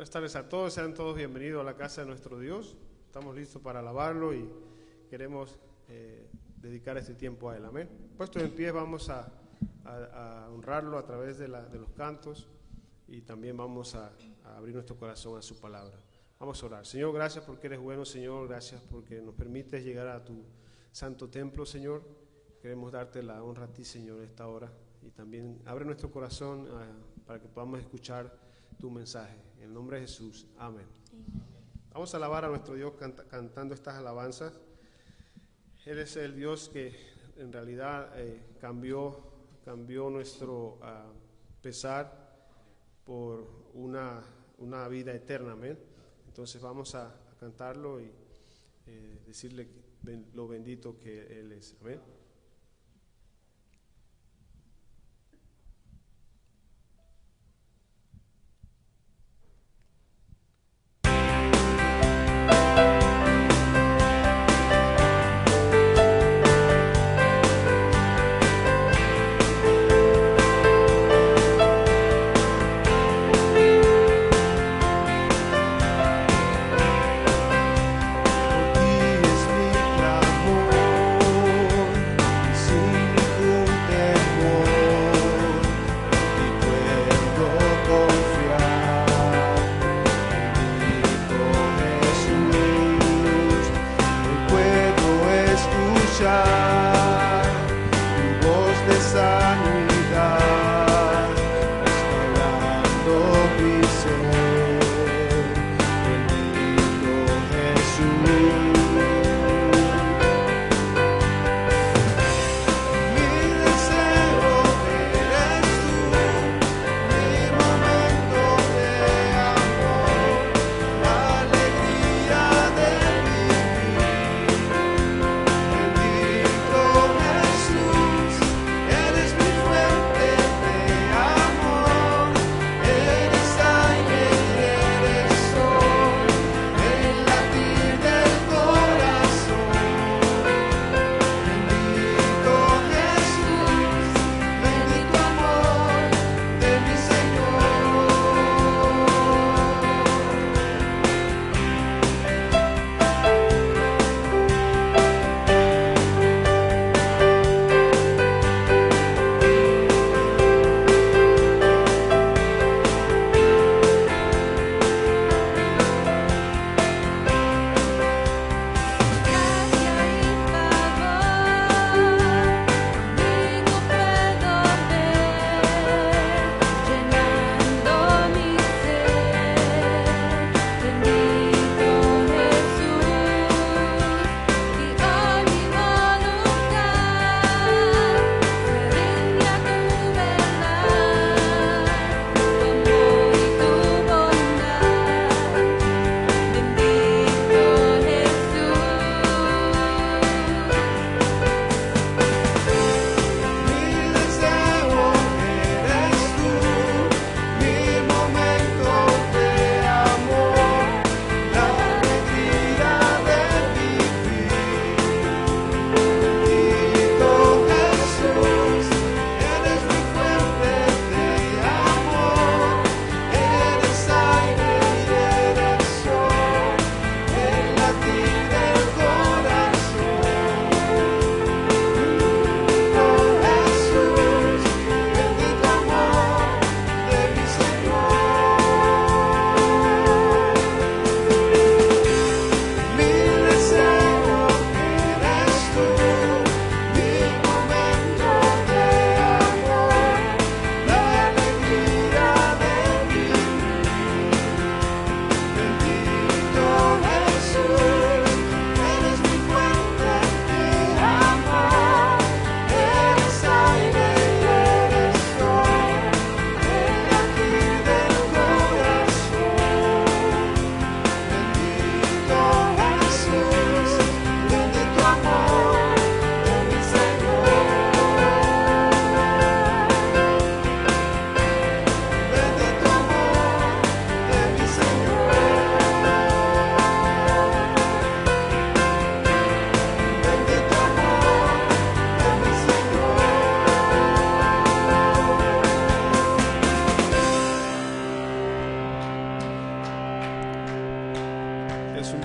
Buenas tardes a todos, sean todos bienvenidos a la casa de nuestro Dios. Estamos listos para alabarlo y queremos dedicar este tiempo a Él. Amén. Puestos en pie, vamos a honrarlo a través de los cantos y también vamos a abrir nuestro corazón a su palabra. Vamos a orar. Señor, gracias porque eres bueno, Señor. Gracias porque nos permites llegar a tu santo templo, Señor. Queremos darte la honra a ti, Señor, en esta hora. Y también abre nuestro corazón para que podamos escuchar tu mensaje. En el nombre de Jesús. Amén. Vamos a alabar a nuestro Dios cantando estas alabanzas. Él es el Dios que en realidad cambió nuestro pesar por una vida eterna. Amén. Entonces vamos a cantarlo y decirle lo bendito que Él es. Amén. Por ti es mi clamor.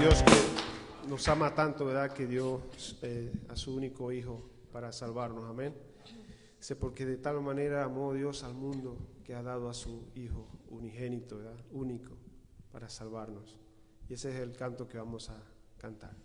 Dios que nos ama tanto, ¿verdad? Que dio a su único Hijo para salvarnos, amén. Dice, porque de tal manera amó Dios al mundo que ha dado a su Hijo unigénito, ¿verdad? Único, para salvarnos. Y ese es el canto que vamos a cantar.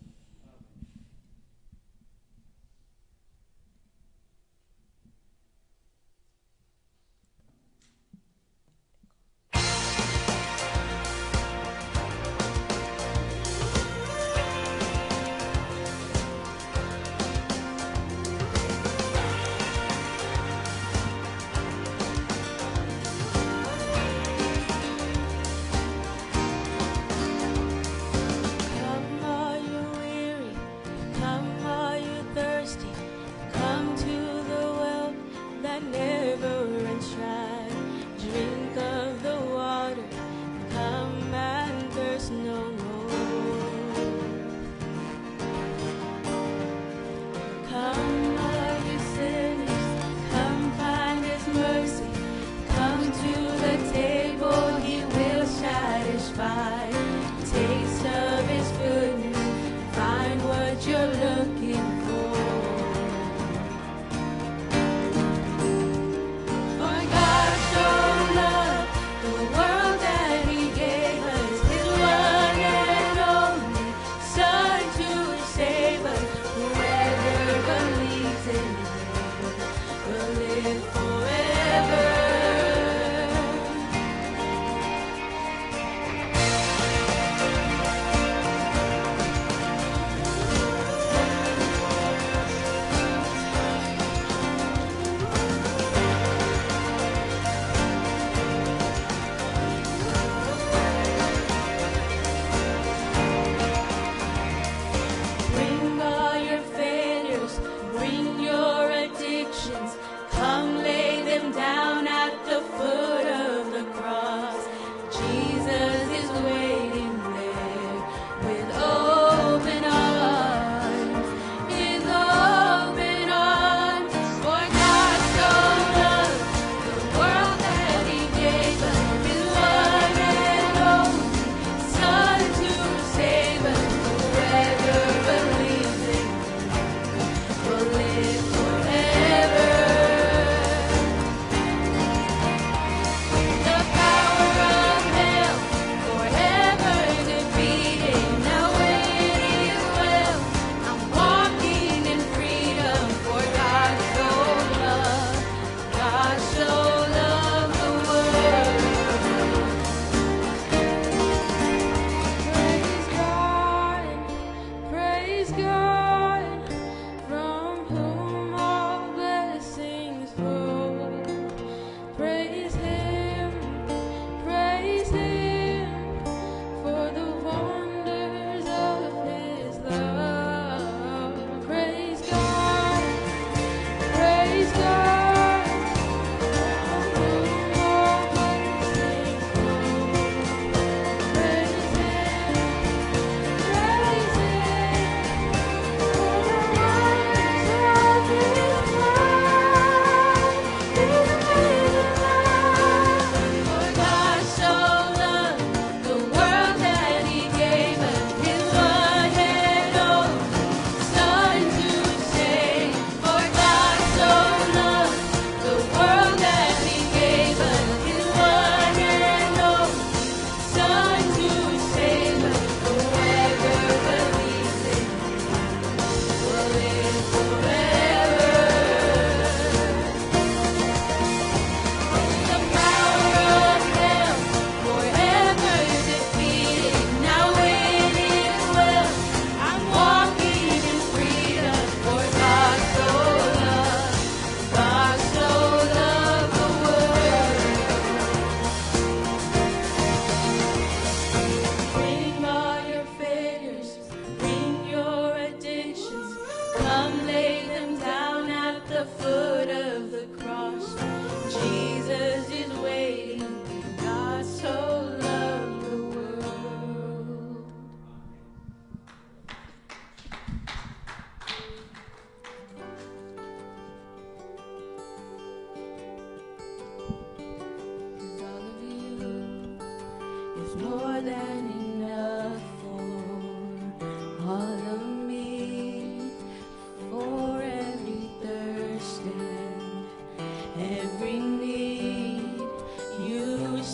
more than enough for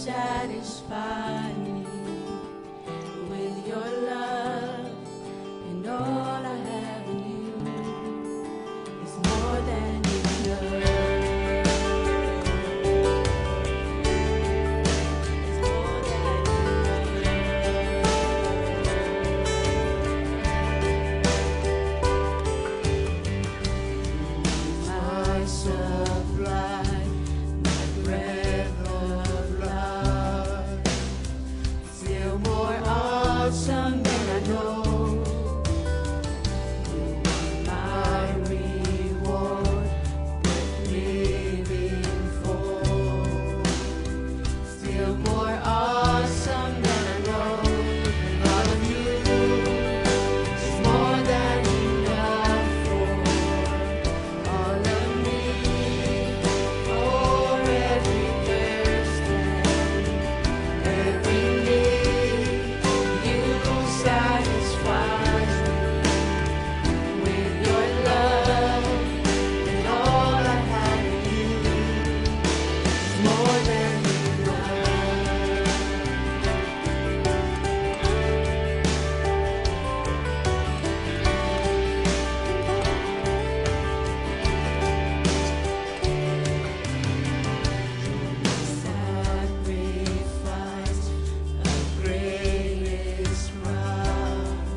satisfy me with your love, and all I have in you is more than enough. It's more than enough. My supply, my breath of life, still more awesome than I know. My reward, worth living for, still more awesome than I know. And all of you is more than enough for all of me, for every thirst and every need. You satisfy me with your love, and all I have in you is more than sacrifice of greatest price,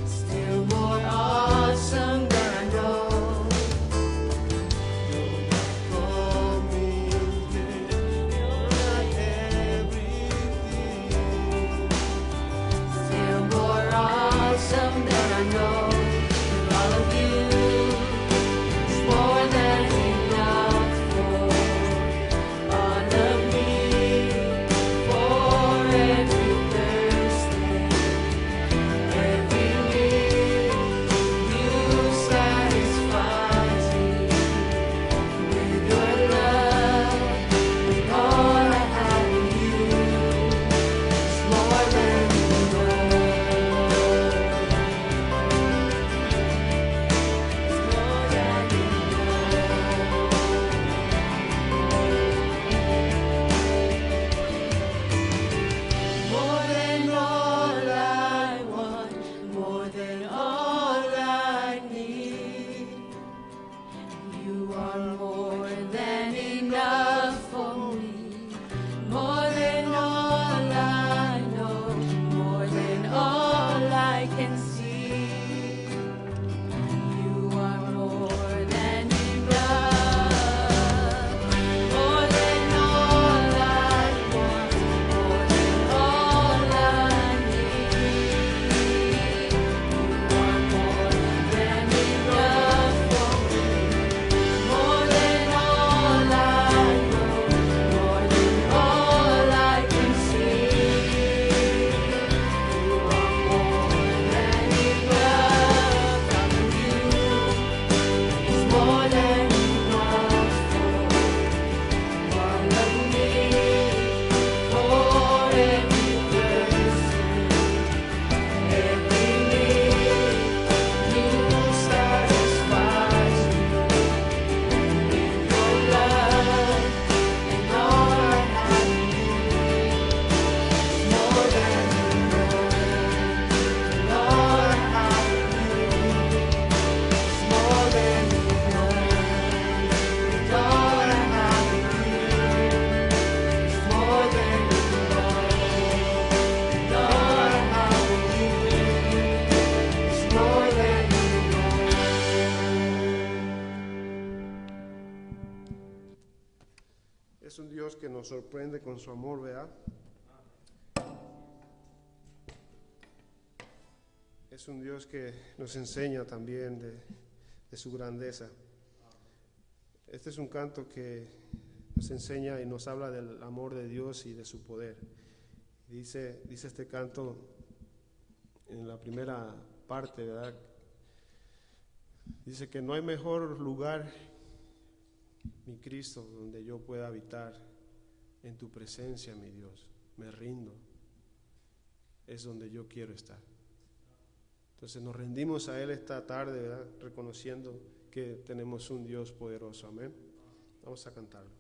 still more awesome than I know. For me, you're my everything, still more awesome than I know. And all of you is more than enough for all of me, for every thirst and every need. You satisfy me with your love, and all I have in you is more than enough. It's more than enough. More than all I want, more than all I need. You are more than enough for me, more than all I know, more than all I can see. You are more than enough, more than all I want, more than all I need. You are more than enough for me, more than all I know, more than all I can see. You are more than enough. Out of you is more than enough for all of me, for every thirst and every need. You satisfy me with your love, and all I have in you is more than enough. And all I have in you is more than enough. And all I have in you is more than enough. And all I have in you is more than enough. Es un Dios que nos sorprende con su amor, ¿verdad? Es un Dios que nos enseña también de su grandeza. Este es un canto que nos enseña y nos habla del amor de Dios y de su poder. Dice este canto en la primera parte, ¿verdad? Dice que no hay mejor lugar, mi Cristo, donde yo pueda habitar en tu presencia, mi Dios. Me rindo. Es donde yo quiero estar. Entonces nos rendimos a Él esta tarde, ¿verdad? Reconociendo que tenemos un Dios poderoso. Amén. Vamos a cantarlo.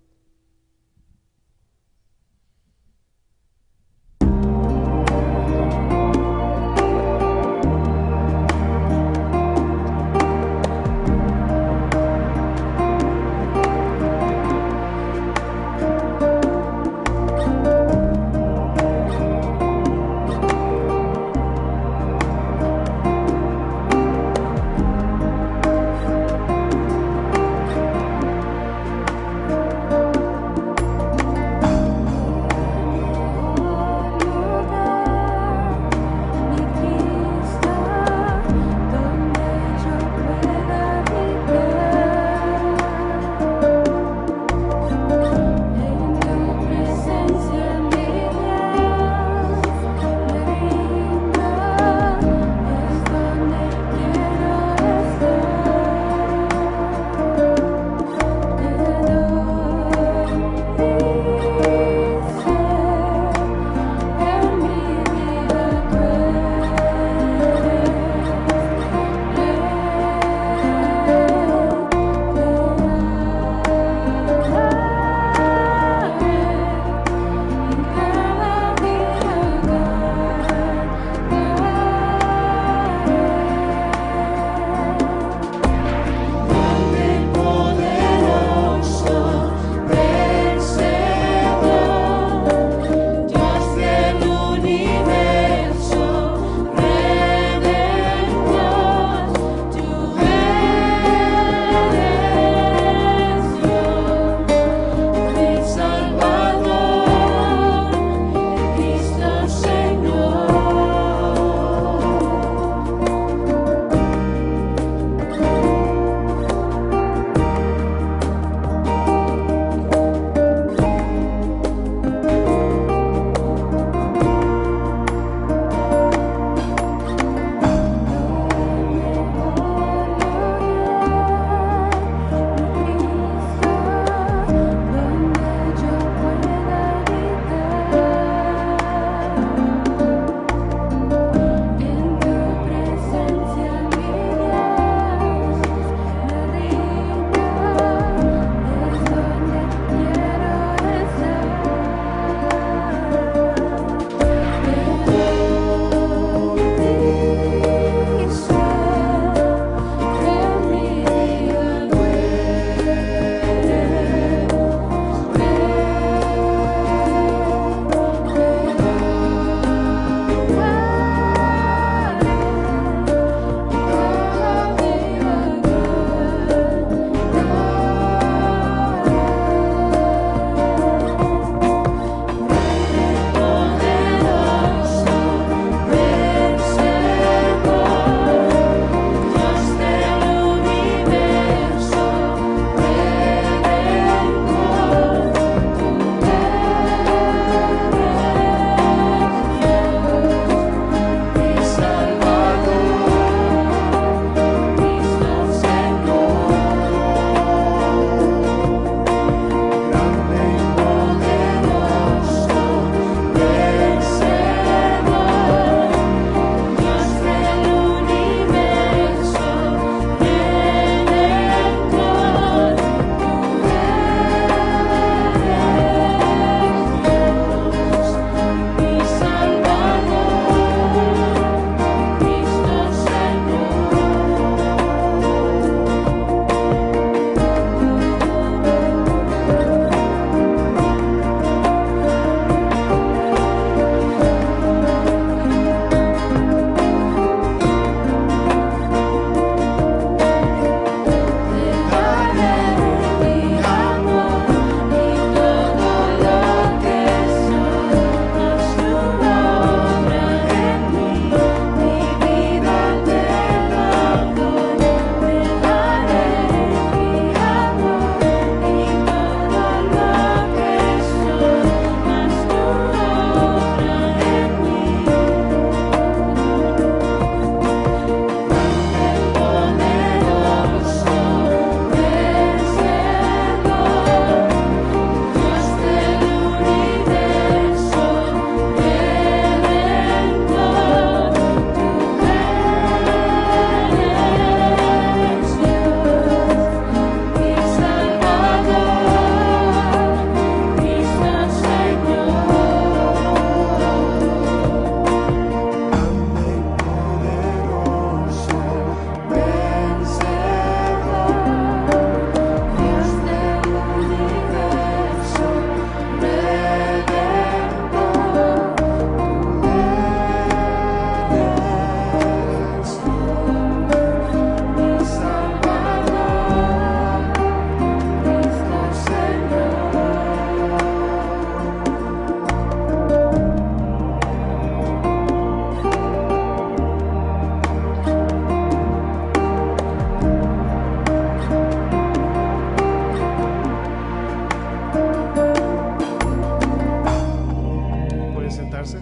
sentarse.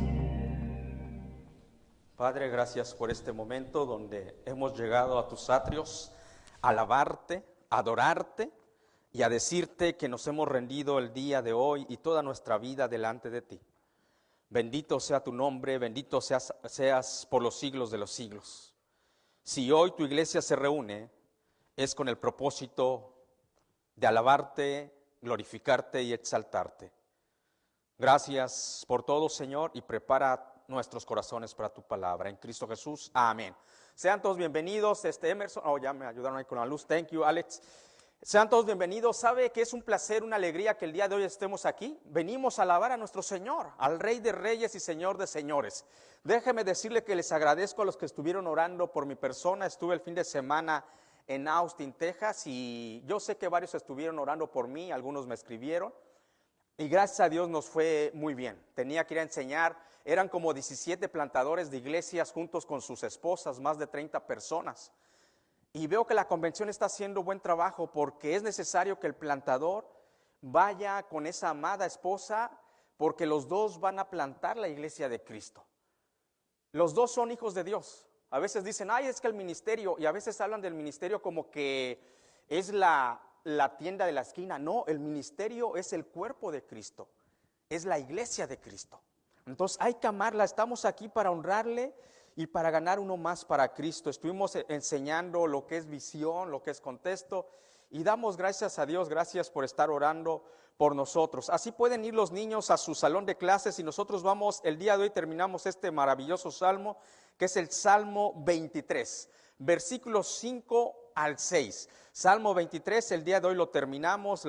Padre, gracias por este momento donde hemos llegado a tus atrios a alabarte, a adorarte y a decirte que nos hemos rendido el día de hoy y toda nuestra vida delante de ti. Bendito sea tu nombre, bendito seas por los siglos de los siglos. Si hoy tu iglesia se reúne, es con el propósito de alabarte, glorificarte y exaltarte. Gracias por todo, Señor, y prepara nuestros corazones para tu palabra. En Cristo Jesús, amén. Sean todos bienvenidos. Emerson, ya me ayudaron ahí con la luz. Thank you, Alex. Sean todos bienvenidos. Sabe que es un placer, una alegría que el día de hoy estemos aquí. Venimos a alabar a nuestro Señor, al Rey de Reyes y Señor de Señores. Déjeme decirle que les agradezco a los que estuvieron orando por mi persona. Estuve el fin de semana en Austin, Texas, y yo sé que varios estuvieron orando por mí, algunos me escribieron, y gracias a Dios nos fue muy bien. Tenía que ir a enseñar, eran como 17 plantadores de iglesias juntos con sus esposas, más de 30 personas. Y veo que la convención está haciendo buen trabajo porque es necesario que el plantador vaya con esa amada esposa, porque los dos van a plantar la iglesia de Cristo. Los dos son hijos de Dios. A veces dicen, ay, es que el ministerio, y a veces hablan del ministerio como que es la tienda de la esquina. No, el ministerio es el cuerpo de Cristo, es la iglesia de Cristo. Entonces hay que amarla, estamos aquí para honrarle y para ganar uno más para Cristo. Estuvimos enseñando lo que es visión, lo que es contexto, y damos gracias a Dios, gracias por estar orando por nosotros. Así pueden ir los niños a su salón de clases y nosotros vamos, el día de hoy terminamos este maravilloso salmo, que es el Salmo 23, versículos 5 al 6. Salmo 23, el día de hoy lo terminamos,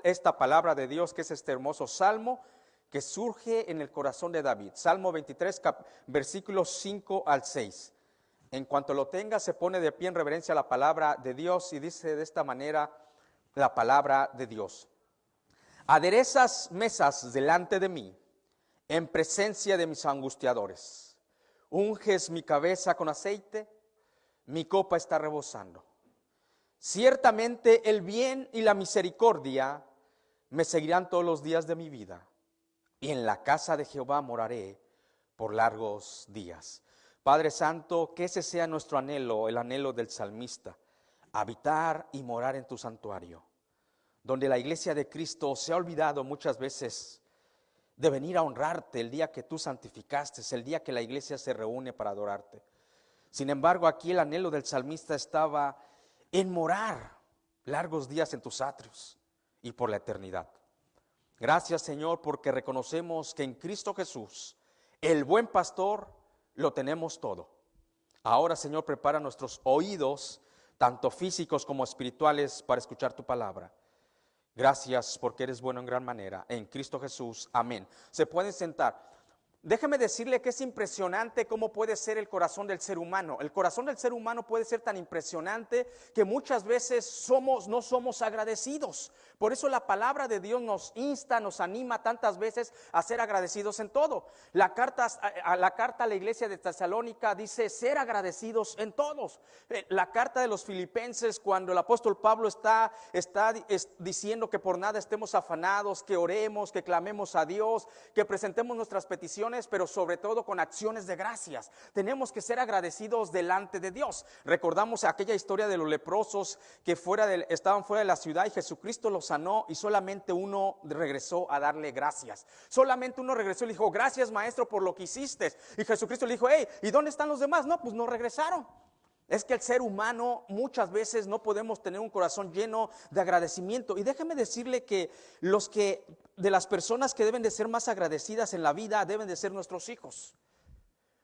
esta palabra de Dios, que es este hermoso salmo, que surge en el corazón de David. Salmo 23, versículos 5 al 6. En cuanto lo tenga, se pone de pie en reverencia a la palabra de Dios y dice de esta manera la palabra de Dios. Aderezas mesas delante de mí, en presencia de mis angustiadores. Unges mi cabeza con aceite, mi copa está rebosando. Ciertamente el bien y la misericordia me seguirán todos los días de mi vida, y en la casa de Jehová moraré por largos días. Padre Santo, que ese sea nuestro anhelo, el anhelo del salmista, habitar y morar en tu santuario, donde la iglesia de Cristo se ha olvidado muchas veces de venir a honrarte el día que tú santificaste, el día que la iglesia se reúne para adorarte. Sin embargo, aquí el anhelo del salmista estaba en morar largos días en tus atrios y por la eternidad. Gracias, Señor, porque reconocemos que en Cristo Jesús, el buen pastor, lo tenemos todo. Ahora, Señor, prepara nuestros oídos, tanto físicos como espirituales, para escuchar tu palabra. Gracias porque eres bueno en gran manera. En Cristo Jesús, amén. Se pueden sentar. Déjeme decirle que es impresionante cómo puede ser el corazón del ser humano. El corazón del ser humano puede ser tan impresionante que muchas veces no somos agradecidos. Por eso la palabra de Dios nos insta, nos anima tantas veces a ser agradecidos en todo. La carta a la iglesia de Tesalónica dice ser agradecidos en todos. La carta de los Filipenses, cuando el apóstol Pablo está diciendo que por nada estemos afanados, que oremos, que clamemos a Dios, que presentemos nuestras peticiones, pero sobre todo con acciones de gracias. Tenemos que ser agradecidos delante de Dios. Recordamos aquella historia de los leprosos que estaban fuera de la ciudad y Jesucristo los sanó y solamente uno regresó a darle gracias. Solamente uno regresó y le dijo, gracias maestro por lo que hiciste. Y Jesucristo le dijo, hey, ¿y dónde están los demás? No, pues no regresaron. Es que el ser humano muchas veces no podemos tener un corazón lleno de agradecimiento. Y déjeme decirle que de las personas que deben de ser más agradecidas en la vida deben de ser nuestros hijos.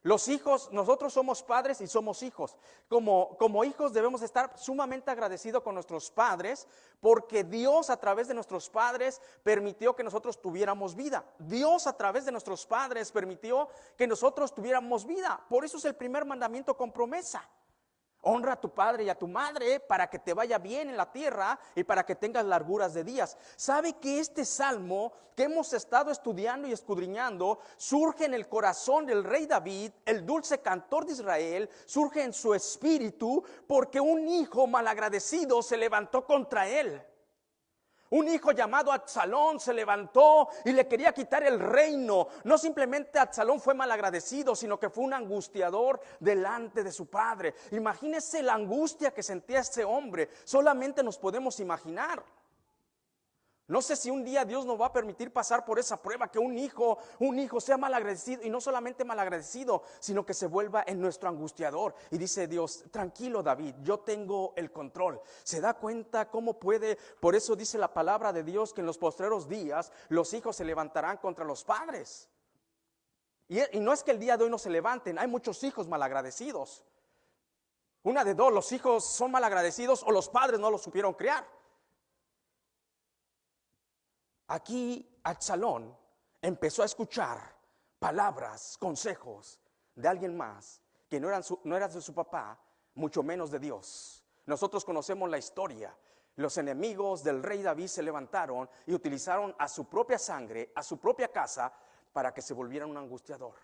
Los hijos, nosotros somos padres y somos hijos. Como hijos debemos estar sumamente agradecidos con nuestros padres, porque Dios a través de nuestros padres permitió que nosotros tuviéramos vida. Dios a través de nuestros padres permitió que nosotros tuviéramos vida. Por eso es el primer mandamiento con promesa. Honra a tu padre y a tu madre para que te vaya bien en la tierra y para que tengas larguras de días. ¿Sabe que este salmo que hemos estado estudiando y escudriñando surge en el corazón del rey David, el dulce cantor de Israel? Surge en su espíritu porque un hijo malagradecido se levantó contra él. Un hijo llamado Absalón se levantó y le quería quitar el reino. No simplemente Absalón fue malagradecido, sino que fue un angustiador delante de su padre. Imagínese la angustia que sentía ese hombre. Solamente nos podemos imaginar. No sé si un día Dios nos va a permitir pasar por esa prueba, que un hijo sea malagradecido, y no solamente malagradecido, sino que se vuelva en nuestro angustiador. Y dice Dios: tranquilo, David, yo tengo el control. ¿Se da cuenta cómo puede? Por eso dice la palabra de Dios que en los postreros días los hijos se levantarán contra los padres. Y no es que el día de hoy no se levanten, hay muchos hijos malagradecidos. Una de dos: los hijos son malagradecidos o los padres no los supieron criar. Aquí Absalón empezó a escuchar palabras, consejos de alguien más que no eran de su papá, mucho menos de Dios. Nosotros conocemos la historia. Los enemigos del rey David se levantaron y utilizaron a su propia sangre, a su propia casa, para que se volvieran un angustiador.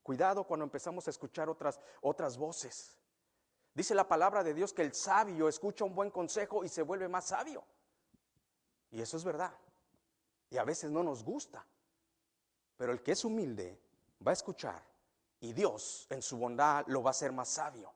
Cuidado cuando empezamos a escuchar otras voces. Dice la palabra de Dios que el sabio escucha un buen consejo y se vuelve más sabio. Y eso es verdad. Y a veces no nos gusta, pero el que es humilde va a escuchar, y Dios en su bondad lo va a hacer más sabio.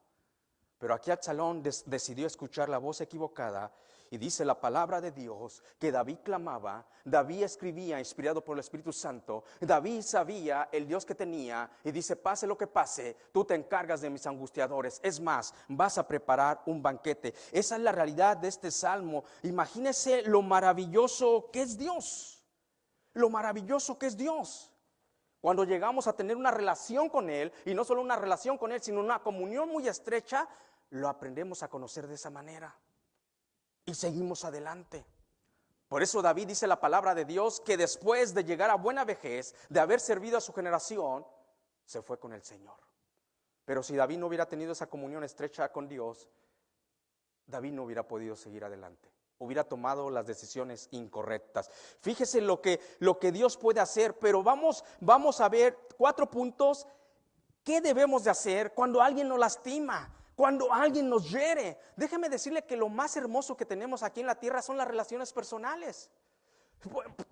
Pero aquí Absalón decidió escuchar la voz equivocada, y dice la palabra de Dios que David clamaba, David escribía inspirado por el Espíritu Santo, David sabía el Dios que tenía, y dice: pase lo que pase, tú te encargas de mis angustiadores. Es más, vas a preparar un banquete. Esa es la realidad de este salmo. Imagínese lo maravilloso que es Dios. Lo maravilloso que es Dios. Cuando llegamos a tener una relación con Él, y no solo una relación con Él, sino una comunión muy estrecha, lo aprendemos a conocer de esa manera. Y seguimos adelante. Por eso David dice la palabra de Dios que después de llegar a buena vejez, de haber servido a su generación, se fue con el Señor. Pero si David no hubiera tenido esa comunión estrecha con Dios, David no hubiera podido seguir adelante. Hubiera tomado las decisiones incorrectas. Fíjese lo que Dios puede hacer, pero vamos a ver 4 puntos. ¿Qué debemos de hacer cuando alguien nos lastima? Cuando alguien nos hiere. Déjeme decirle que lo más hermoso que tenemos aquí en la tierra son las relaciones personales.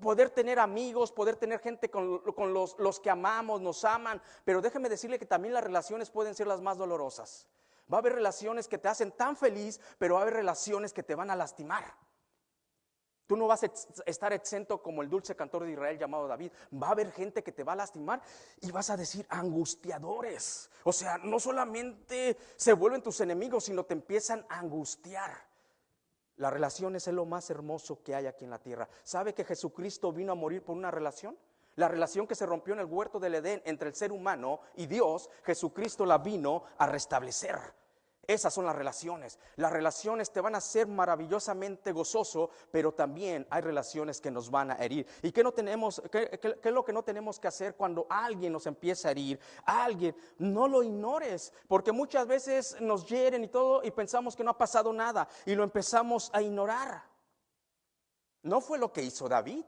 Poder tener amigos, poder tener gente con los que amamos, nos aman. Pero déjeme decirle que también las relaciones pueden ser las más dolorosas. Va a haber relaciones que te hacen tan feliz, pero va a haber relaciones que te van a lastimar. Tú no vas a estar exento como el dulce cantor de Israel llamado David. Va a haber gente que te va a lastimar y vas a decir angustiadores. O sea, no solamente se vuelven tus enemigos, sino te empiezan a angustiar. Las relaciones es lo más hermoso que hay aquí en la tierra. ¿Sabe que Jesucristo vino a morir por una relación? La relación que se rompió en el huerto del Edén entre el ser humano y Dios, Jesucristo la vino a restablecer. Esas son las relaciones. Las relaciones te van a hacer maravillosamente gozoso, pero también hay relaciones que nos van a herir. ¿Y qué es lo que no tenemos que hacer cuando alguien nos empieza a herir? Alguien, no lo ignores, porque muchas veces nos hieren y todo y pensamos que no ha pasado nada y lo empezamos a ignorar. No fue lo que hizo David.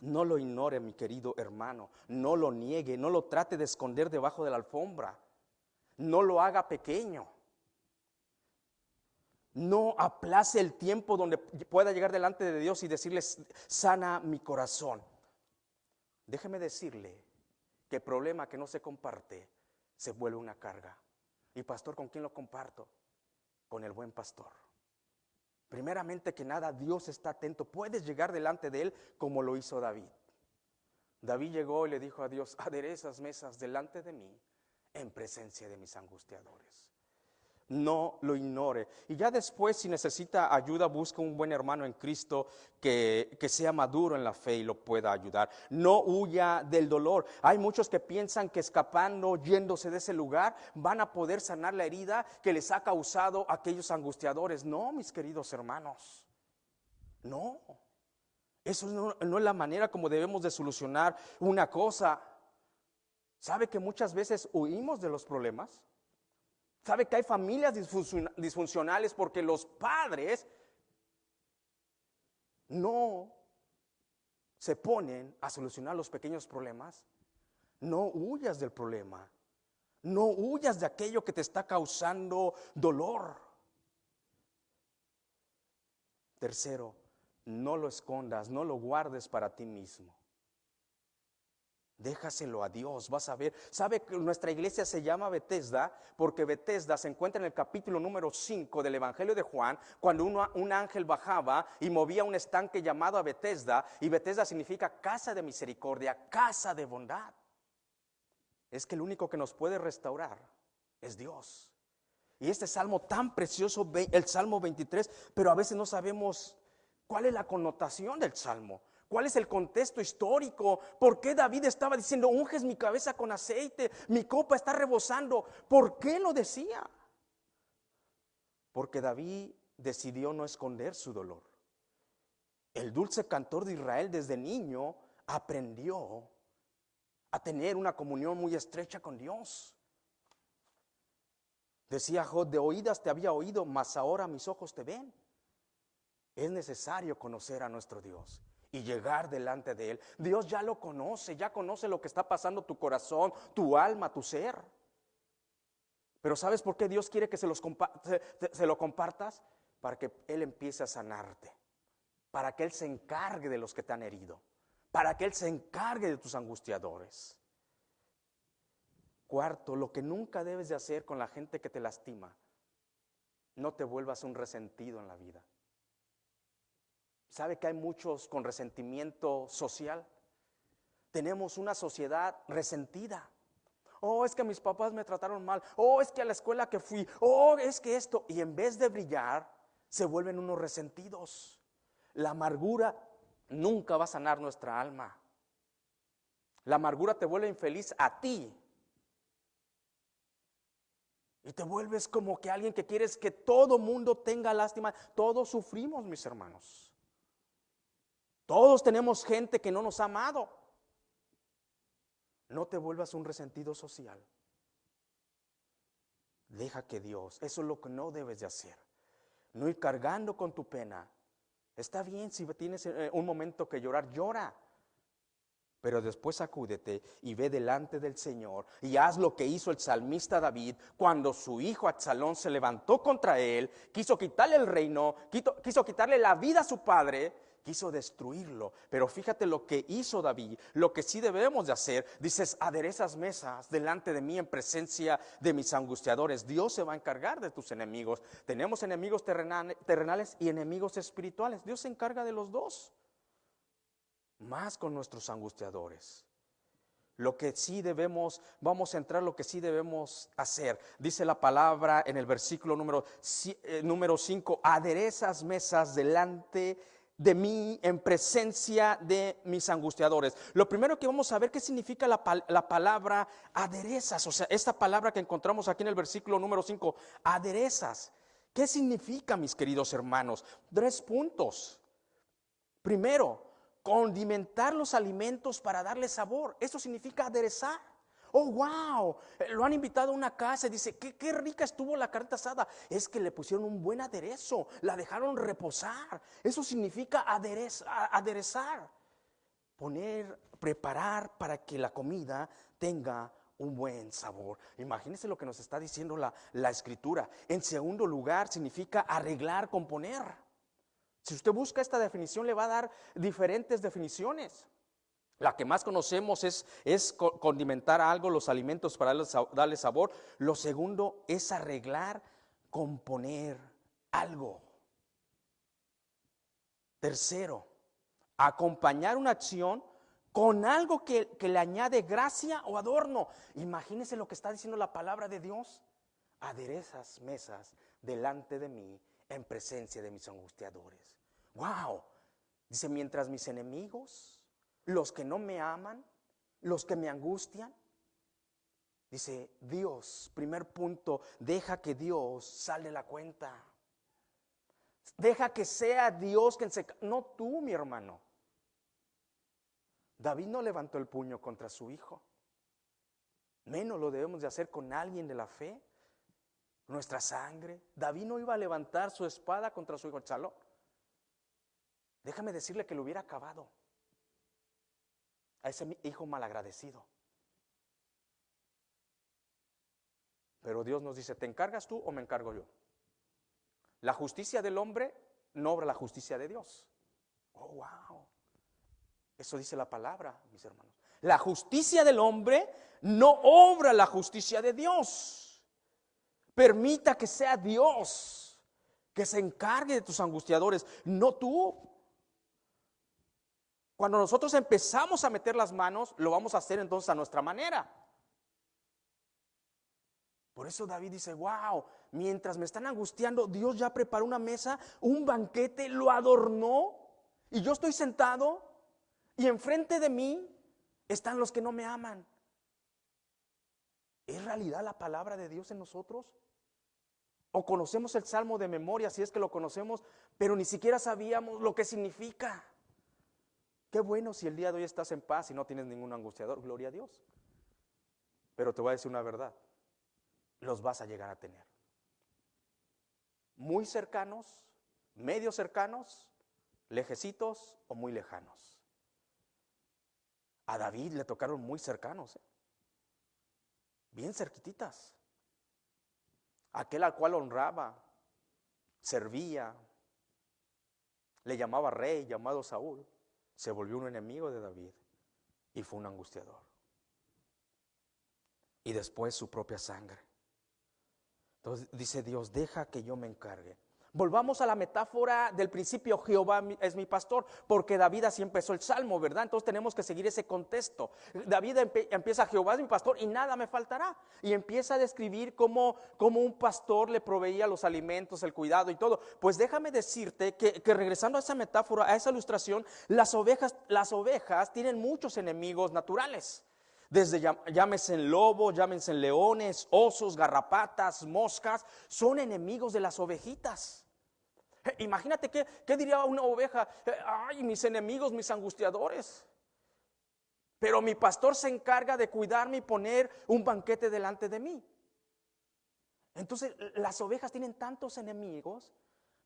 No lo ignore, mi querido hermano. No lo niegue, no lo trate de esconder debajo de la alfombra. No lo haga pequeño. No aplace el tiempo donde pueda llegar delante de Dios y decirle: sana mi corazón. Déjeme decirle que el problema que no se comparte se vuelve una carga. Y pastor, ¿con quién lo comparto? Con el buen pastor. Primeramente que nada, Dios está atento. Puedes llegar delante de Él como lo hizo David. David llegó y le dijo a Dios: aderezas mesas delante de mí en presencia de mis angustiadores. No lo ignore. Y ya después, si necesita ayuda, busca un buen hermano en Cristo que sea maduro en la fe y lo pueda ayudar. No huya del dolor. Hay muchos que piensan que escapando, yéndose de ese lugar, van a poder sanar la herida que les ha causado aquellos angustiadores. No, mis queridos hermanos, no. Eso no es la manera como debemos de solucionar una cosa. ¿Sabe que muchas veces huimos de los problemas? ¿Sabe que hay familias disfuncionales porque los padres no se ponen a solucionar los pequeños problemas? No huyas del problema. No huyas de aquello que te está causando dolor. Tercero, no lo escondas, no lo guardes para ti mismo. Déjaselo a Dios, vas a ver. ¿Sabe que nuestra iglesia se llama Betesda? Porque Betesda se encuentra en el capítulo número 5 del Evangelio de Juan, cuando un ángel bajaba y movía un estanque llamado a Betesda, y Betesda significa casa de misericordia, casa de bondad. Es que el único que nos puede restaurar es Dios. Y este salmo tan precioso, el Salmo 23, pero a veces no sabemos cuál es la connotación del salmo. ¿Cuál es el contexto histórico? ¿Por qué David estaba diciendo, unges mi cabeza con aceite, mi copa está rebosando? ¿Por qué lo decía? Porque David decidió no esconder su dolor. El dulce cantor de Israel desde niño aprendió a tener una comunión muy estrecha con Dios. Decía Job, de oídas te había oído, mas ahora mis ojos te ven. Es necesario conocer a nuestro Dios y llegar delante de Él. Dios ya lo conoce, ya conoce lo que está pasando tu corazón, tu alma, tu ser. Pero ¿sabes por qué Dios quiere que se lo compartas? Para que Él empiece a sanarte, para que Él se encargue de los que te han herido, para que Él se encargue de tus angustiadores. Cuarto, lo que nunca debes de hacer con la gente que te lastima, no te vuelvas un resentido en la vida. ¿Sabe que hay muchos con resentimiento social? Tenemos una sociedad resentida. Oh, es que mis papás me trataron mal. Oh, es que a la escuela que fui. Oh, es que esto. Y en vez de brillar, se vuelven unos resentidos. La amargura nunca va a sanar nuestra alma. La amargura te vuelve infeliz a ti. Y te vuelves como que alguien que quieres que todo mundo tenga lástima. Todos sufrimos, mis hermanos. Todos tenemos gente que no nos ha amado. No te vuelvas un resentido social. Deja que Dios, eso es lo que no debes de hacer. No ir cargando con tu pena. Está bien si tienes un momento que llorar, llora. Pero después sacúdete y ve delante del Señor y haz lo que hizo el salmista David cuando su hijo Absalón se levantó contra él, quiso quitarle el reino, quiso quitarle la vida a su padre, quiso destruirlo. Pero fíjate lo que hizo David, lo que sí debemos de hacer. Dices, aderezas mesas delante de mí en presencia de mis angustiadores. Dios se va a encargar de tus enemigos. Tenemos enemigos terrenales y enemigos espirituales. Dios se encarga de los dos. Más con nuestros angustiadores. Lo que sí debemos, vamos a entrar lo que sí debemos hacer. Dice la palabra en el versículo número 5, aderezas mesas delante de mí en presencia de mis angustiadores. Lo primero que vamos a ver, ¿qué significa la palabra aderezas? O sea, esta palabra que encontramos aquí en el versículo número 5, aderezas. ¿Qué significa, mis queridos hermanos? 3 puntos. Primero, condimentar los alimentos para darle sabor. Eso significa aderezar. Oh, wow, lo han invitado a una casa y dice, qué rica estuvo la carne asada. Es que le pusieron un buen aderezo, la dejaron reposar. Eso significa aderezar. Preparar para que la comida tenga un buen sabor. Imagínense lo que nos está diciendo la escritura. En segundo lugar, significa arreglar, componer. Si usted busca esta definición, le va a dar diferentes definiciones. La que más conocemos es condimentar algo, los alimentos para darle sabor. Lo segundo es arreglar, componer algo. Tercero, acompañar una acción con algo que le añade gracia o adorno. Imagínese lo que está diciendo la palabra de Dios. Aderezas mesas delante de mí en presencia de mis angustiadores. Wow, dice, mientras mis enemigos, los que no me aman, los que me angustian, dice Dios, primer punto, deja que Dios salde la cuenta. Deja que sea Dios quien no tú, mi hermano. David no levantó el puño contra su hijo. Menos lo debemos de hacer con alguien de la fe, nuestra sangre. David no iba a levantar su espada contra su hijo Absalón. Déjame decirle que lo hubiera acabado a ese hijo malagradecido. Pero Dios nos dice, ¿te encargas tú o me encargo yo? La justicia del hombre no obra la justicia de Dios. Oh, wow. Eso dice la palabra, mis hermanos. La justicia del hombre no obra la justicia de Dios. Permita que sea Dios que se encargue de tus angustiadores, no tú. Cuando nosotros empezamos a meter las manos, lo vamos a hacer entonces a nuestra manera. Por eso David dice, wow, mientras me están angustiando, Dios ya preparó una mesa, un banquete, lo adornó, y yo estoy sentado, y enfrente de mí están los que no me aman. ¿Es realidad la palabra de Dios en nosotros? ¿O conocemos el Salmo de memoria, si es que lo conocemos, pero ni siquiera sabíamos lo que significa? Qué bueno si el día de hoy estás en paz y no tienes ningún angustiador, gloria a Dios. Pero te voy a decir una verdad, los vas a llegar a tener. Muy cercanos, medio cercanos, lejecitos o muy lejanos. A David le tocaron muy cercanos, bien cerquititas. Aquel al cual honraba, servía, le llamaba rey, llamado Saúl, se volvió un enemigo de David y fue un angustiador. Y después su propia sangre. Entonces dice Dios, deja que yo me encargue. Volvamos a la metáfora del principio, Jehová es mi pastor, porque David así empezó el Salmo, ¿verdad? Entonces tenemos que seguir ese contexto. David empieza, Jehová es mi pastor y nada me faltará. Y empieza a describir cómo un pastor le proveía los alimentos, el cuidado y todo. Pues déjame decirte que regresando a esa metáfora, a esa ilustración, las ovejas tienen muchos enemigos naturales. Desde llámense lobos, llámense leones, osos, garrapatas, moscas, son enemigos de las ovejitas. Imagínate qué diría una oveja, ay, mis enemigos, mis angustiadores. Pero mi pastor se encarga de cuidarme y poner un banquete delante de mí. Entonces las ovejas tienen tantos enemigos,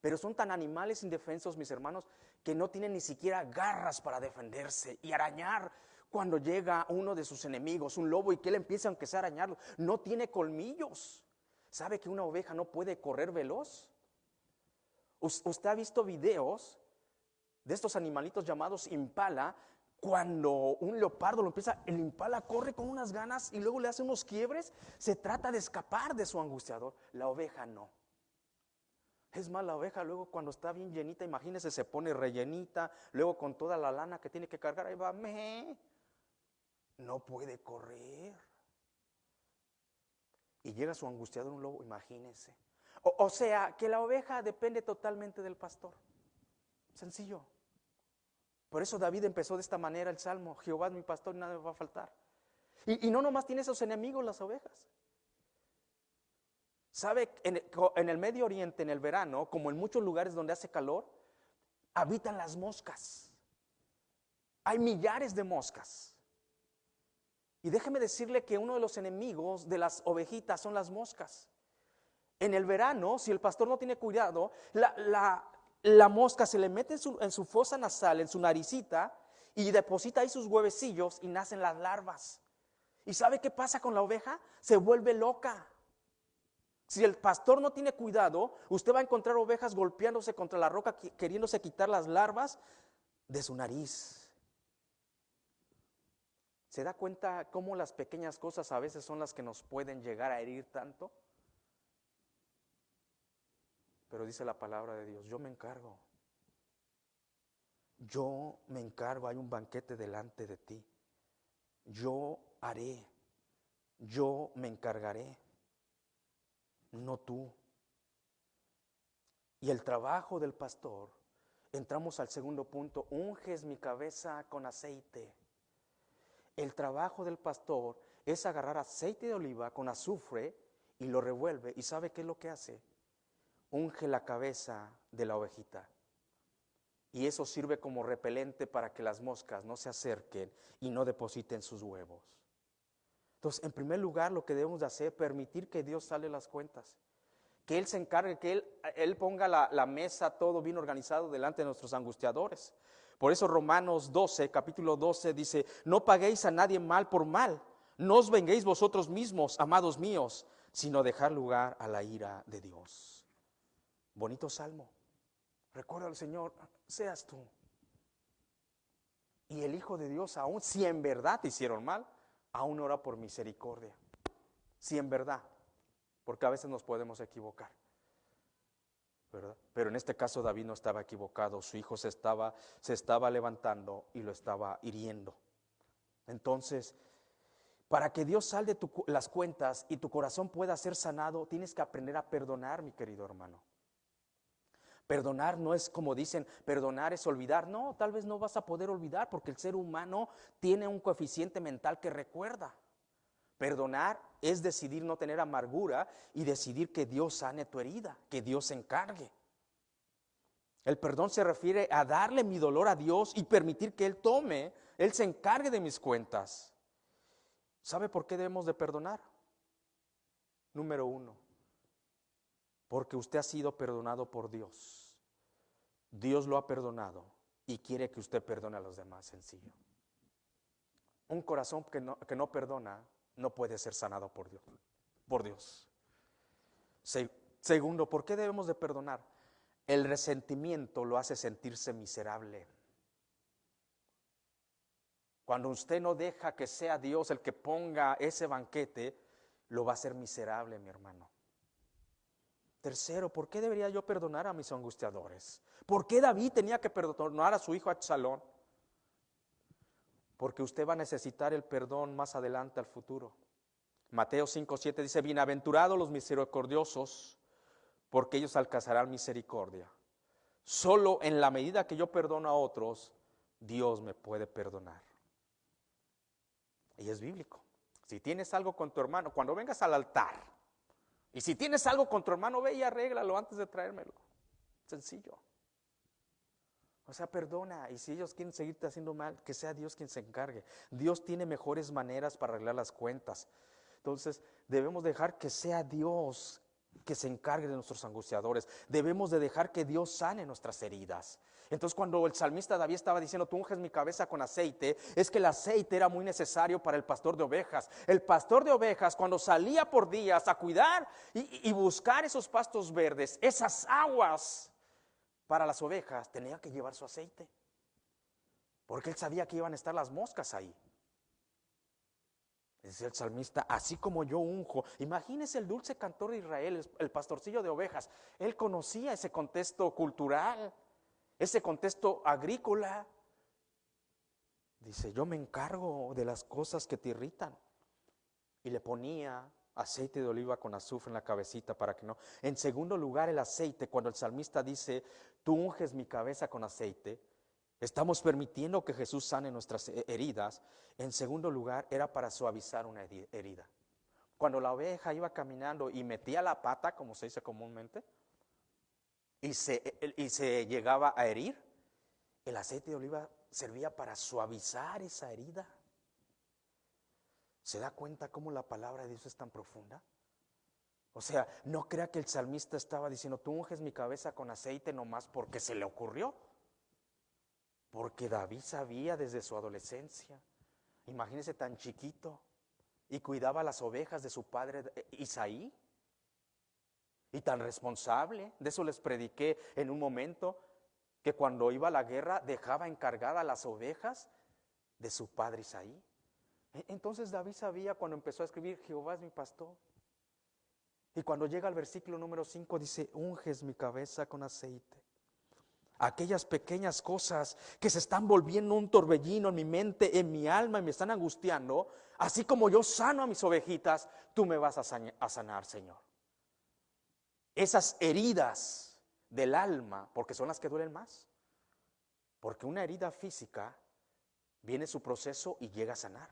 pero son tan animales indefensos, mis hermanos, que no tienen ni siquiera garras para defenderse y arañar. Cuando llega uno de sus enemigos, un lobo, y que él empieza aunque sea a arañarlo, no tiene colmillos. ¿Sabe que una oveja no puede correr veloz? Usted ha visto videos de estos animalitos llamados impala. Cuando un leopardo el impala corre con unas ganas y luego le hace unos quiebres, se trata de escapar de su angustiador. La oveja no. Es más, la oveja luego cuando está bien llenita, imagínese, se pone rellenita, luego con toda la lana que tiene que cargar, ahí va, no puede correr. Y llega su angustiador, un lobo, imagínese. O sea, que la oveja depende totalmente del pastor. Sencillo. Por eso David empezó de esta manera el Salmo, Jehová es mi pastor y nada me va a faltar. Y no nomás tiene esos enemigos las ovejas. ¿Sabe? En el Medio Oriente, en el verano, como en muchos lugares donde hace calor, habitan las moscas. Hay millares de moscas. Y déjeme decirle que uno de los enemigos de las ovejitas son las moscas. En el verano, si el pastor no tiene cuidado, la mosca se le mete en su fosa nasal, en su naricita, y deposita ahí sus huevecillos y nacen las larvas. ¿Y sabe qué pasa con la oveja? Se vuelve loca. Si el pastor no tiene cuidado, usted va a encontrar ovejas golpeándose contra la roca, queriéndose quitar las larvas de su nariz. ¿Se da cuenta cómo las pequeñas cosas a veces son las que nos pueden llegar a herir tanto? Pero dice la palabra de Dios, yo me encargo. Yo me encargo, hay un banquete delante de ti. Yo haré, yo me encargaré, no tú. Y el trabajo del pastor, entramos al segundo punto, unges mi cabeza con aceite. El trabajo del pastor es agarrar aceite de oliva con azufre y lo revuelve. ¿Y sabe qué es lo que hace? Unge la cabeza de la ovejita. Y eso sirve como repelente para que las moscas no se acerquen y no depositen sus huevos. Entonces, en primer lugar, lo que debemos de hacer es permitir que Dios sale las cuentas. Que Él se encargue, que Él ponga la mesa todo bien organizado delante de nuestros angustiadores. Por eso Romanos 12, capítulo 12 dice, no paguéis a nadie mal por mal, no os venguéis vosotros mismos, amados míos, sino dejar lugar a la ira de Dios. Bonito salmo. Recuerda al Señor, seas tú. Y el Hijo de Dios, aún si en verdad te hicieron mal, aún ora por misericordia. Si en verdad, porque a veces nos podemos equivocar, ¿verdad? Pero en este caso David no estaba equivocado, su hijo se estaba levantando y lo estaba hiriendo. Entonces, para que Dios salde las cuentas y tu corazón pueda ser sanado, tienes que aprender a perdonar, mi querido hermano. Perdonar no es como dicen, perdonar es olvidar. No, tal vez no vas a poder olvidar porque el ser humano tiene un coeficiente mental que recuerda. Perdonar es decidir no tener amargura y decidir que Dios sane tu herida, que Dios se encargue. El perdón se refiere a darle mi dolor a Dios y permitir que Él se encargue de mis cuentas. ¿Sabe por qué debemos de perdonar? Número 1, porque usted ha sido perdonado por Dios. Dios lo ha perdonado y quiere que usted perdone a los demás, sencillo. Un corazón que no perdona no puede ser sanado por Dios. Segundo, ¿por qué debemos de perdonar? El resentimiento lo hace sentirse miserable. Cuando usted no deja que sea Dios el que ponga ese banquete, lo va a hacer miserable, mi hermano. Tercero, ¿por qué debería yo perdonar a mis angustiadores? ¿Por qué David tenía que perdonar a su hijo Absalón? Porque usted va a necesitar el perdón más adelante al futuro. Mateo 5:7 dice, bienaventurados los misericordiosos, porque ellos alcanzarán misericordia. Solo en la medida que yo perdono a otros, Dios me puede perdonar. Y es bíblico. Si tienes algo con tu hermano, cuando vengas al altar, y si tienes algo con tu hermano, ve y arréglalo antes de traérmelo. Sencillo. O sea, perdona, y si ellos quieren seguirte haciendo mal, que sea Dios quien se encargue. Dios tiene mejores maneras para arreglar las cuentas. Entonces, debemos dejar que sea Dios que se encargue de nuestros angustiadores. Debemos de dejar que Dios sane nuestras heridas. Entonces, cuando el salmista David estaba diciendo, tú unges mi cabeza con aceite, es que el aceite era muy necesario para el pastor de ovejas. El pastor de ovejas, cuando salía por días a cuidar y buscar esos pastos verdes, esas aguas para las ovejas, tenía que llevar su aceite, porque él sabía que iban a estar las moscas ahí. Decía el salmista, así como yo unjo. Imagínese el dulce cantor de Israel, el pastorcillo de ovejas. Él conocía ese contexto cultural, ese contexto agrícola. Dice, yo me encargo de las cosas que te irritan. Y le ponía aceite de oliva con azufre en la cabecita para que no. En segundo lugar, el aceite, cuando el salmista dice, tú unges mi cabeza con aceite, estamos permitiendo que Jesús sane nuestras heridas. En segundo lugar, era para suavizar una herida. Cuando la oveja iba caminando y metía la pata, como se dice comúnmente, y se llegaba a herir, el aceite de oliva servía para suavizar esa herida. ¿Se da cuenta cómo la palabra de Dios es tan profunda? O sea, no crea que el salmista estaba diciendo, tú unges mi cabeza con aceite nomás porque se le ocurrió. Porque David sabía desde su adolescencia, imagínese tan chiquito, y cuidaba las ovejas de su padre Isaí, y tan responsable. De eso les prediqué en un momento, que cuando iba a la guerra dejaba encargadas las ovejas de su padre Isaí. Entonces David sabía, cuando empezó a escribir, Jehová es mi pastor. Y cuando llega al versículo número 5 dice, unges mi cabeza con aceite. Aquellas pequeñas cosas que se están volviendo un torbellino en mi mente, en mi alma, y me están angustiando, así como yo sano a mis ovejitas, tú me vas a sanar, Señor. Esas heridas del alma, porque son las que duelen más. Porque una herida física viene su proceso y llega a sanar.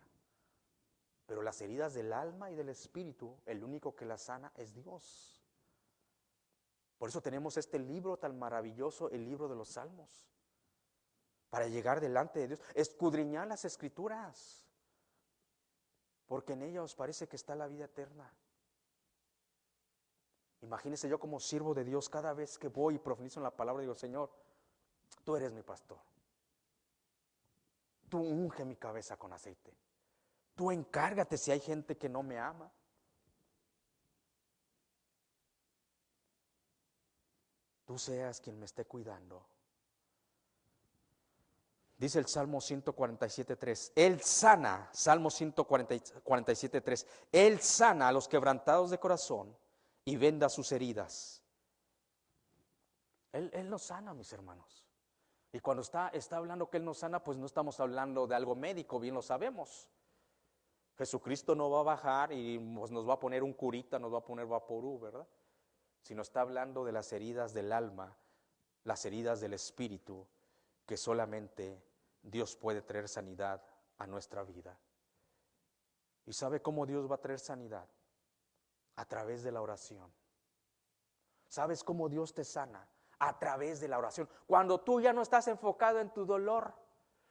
Pero las heridas del alma y del espíritu, el único que las sana es Dios. Por eso tenemos este libro tan maravilloso, el libro de los Salmos, para llegar delante de Dios, escudriñar las Escrituras, porque en ellas os parece que está la vida eterna. Imagínese yo como siervo de Dios, cada vez que voy y profundizo en la palabra, digo, Señor, tú eres mi pastor. Tú unge mi cabeza con aceite. Tú encárgate si hay gente que no me ama. Tú seas quien me esté cuidando. Dice el Salmo 147.3, Él sana, Salmo 147.3, Él sana a los quebrantados de corazón y venda sus heridas. Él nos sana, mis hermanos. Y cuando está hablando que Él nos sana, pues no estamos hablando de algo médico, bien lo sabemos. Jesucristo no va a bajar y pues nos va a poner un curita, nos va a poner vaporú, ¿verdad? Sino está hablando de las heridas del alma, las heridas del espíritu, que solamente Dios puede traer sanidad a nuestra vida. ¿Y sabe cómo Dios va a traer sanidad? A través de la oración. ¿Sabes cómo Dios te sana? A través de la oración. Cuando tú ya no estás enfocado en tu dolor,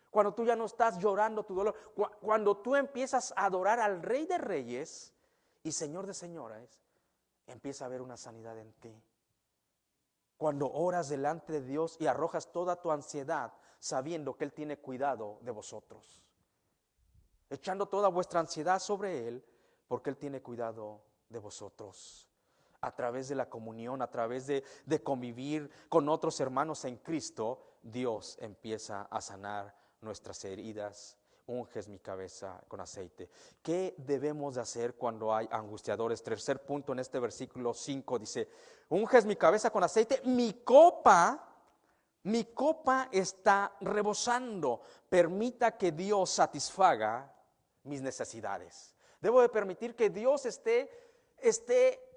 cuando tú ya no estás llorando tu dolor, cuando tú empiezas a adorar al Rey de Reyes y Señor de Señores, empieza a haber una sanidad en ti. Cuando oras delante de Dios y arrojas toda tu ansiedad, sabiendo que Él tiene cuidado de vosotros, echando toda vuestra ansiedad sobre Él, porque Él tiene cuidado de vosotros. A través de la comunión, a través de convivir con otros hermanos en Cristo, Dios empieza a sanar nuestras heridas. Unges mi cabeza con aceite. ¿Qué debemos de hacer cuando hay angustiadores? Tercer punto en este versículo 5 dice, unges mi cabeza con aceite, mi copa está rebosando. Permita que Dios satisfaga mis necesidades. Debo de permitir que Dios esté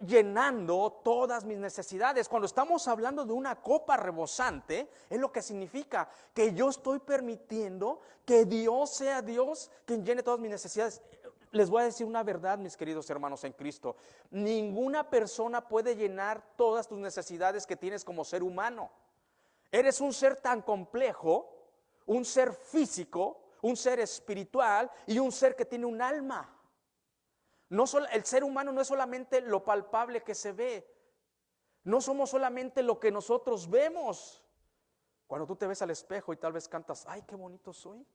llenando todas mis necesidades. Cuando estamos hablando de una copa rebosante, es lo que significa que yo estoy permitiendo que Dios sea Dios quien llene todas mis necesidades. Les voy a decir una verdad, mis queridos hermanos en Cristo. Ninguna persona puede llenar todas tus necesidades que tienes como ser humano. Eres un ser tan complejo, un ser físico, un ser espiritual y un ser que tiene un alma. El ser humano no es solamente lo palpable que se ve. No somos solamente lo que nosotros vemos. Cuando tú te ves al espejo y tal vez cantas, ay, qué bonito soy.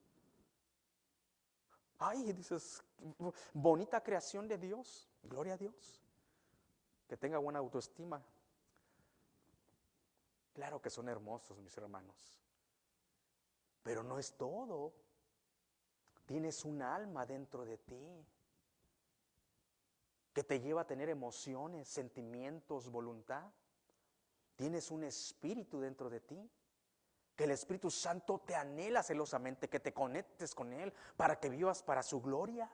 Ay, dices, bonita creación de Dios. Gloria a Dios. Que tenga buena autoestima. Claro que son hermosos, mis hermanos. Pero no es todo. Tienes un alma dentro de ti que te lleva a tener emociones, sentimientos, voluntad. Tienes un espíritu dentro de ti, que el Espíritu Santo te anhela celosamente, que te conectes con Él para que vivas para su gloria.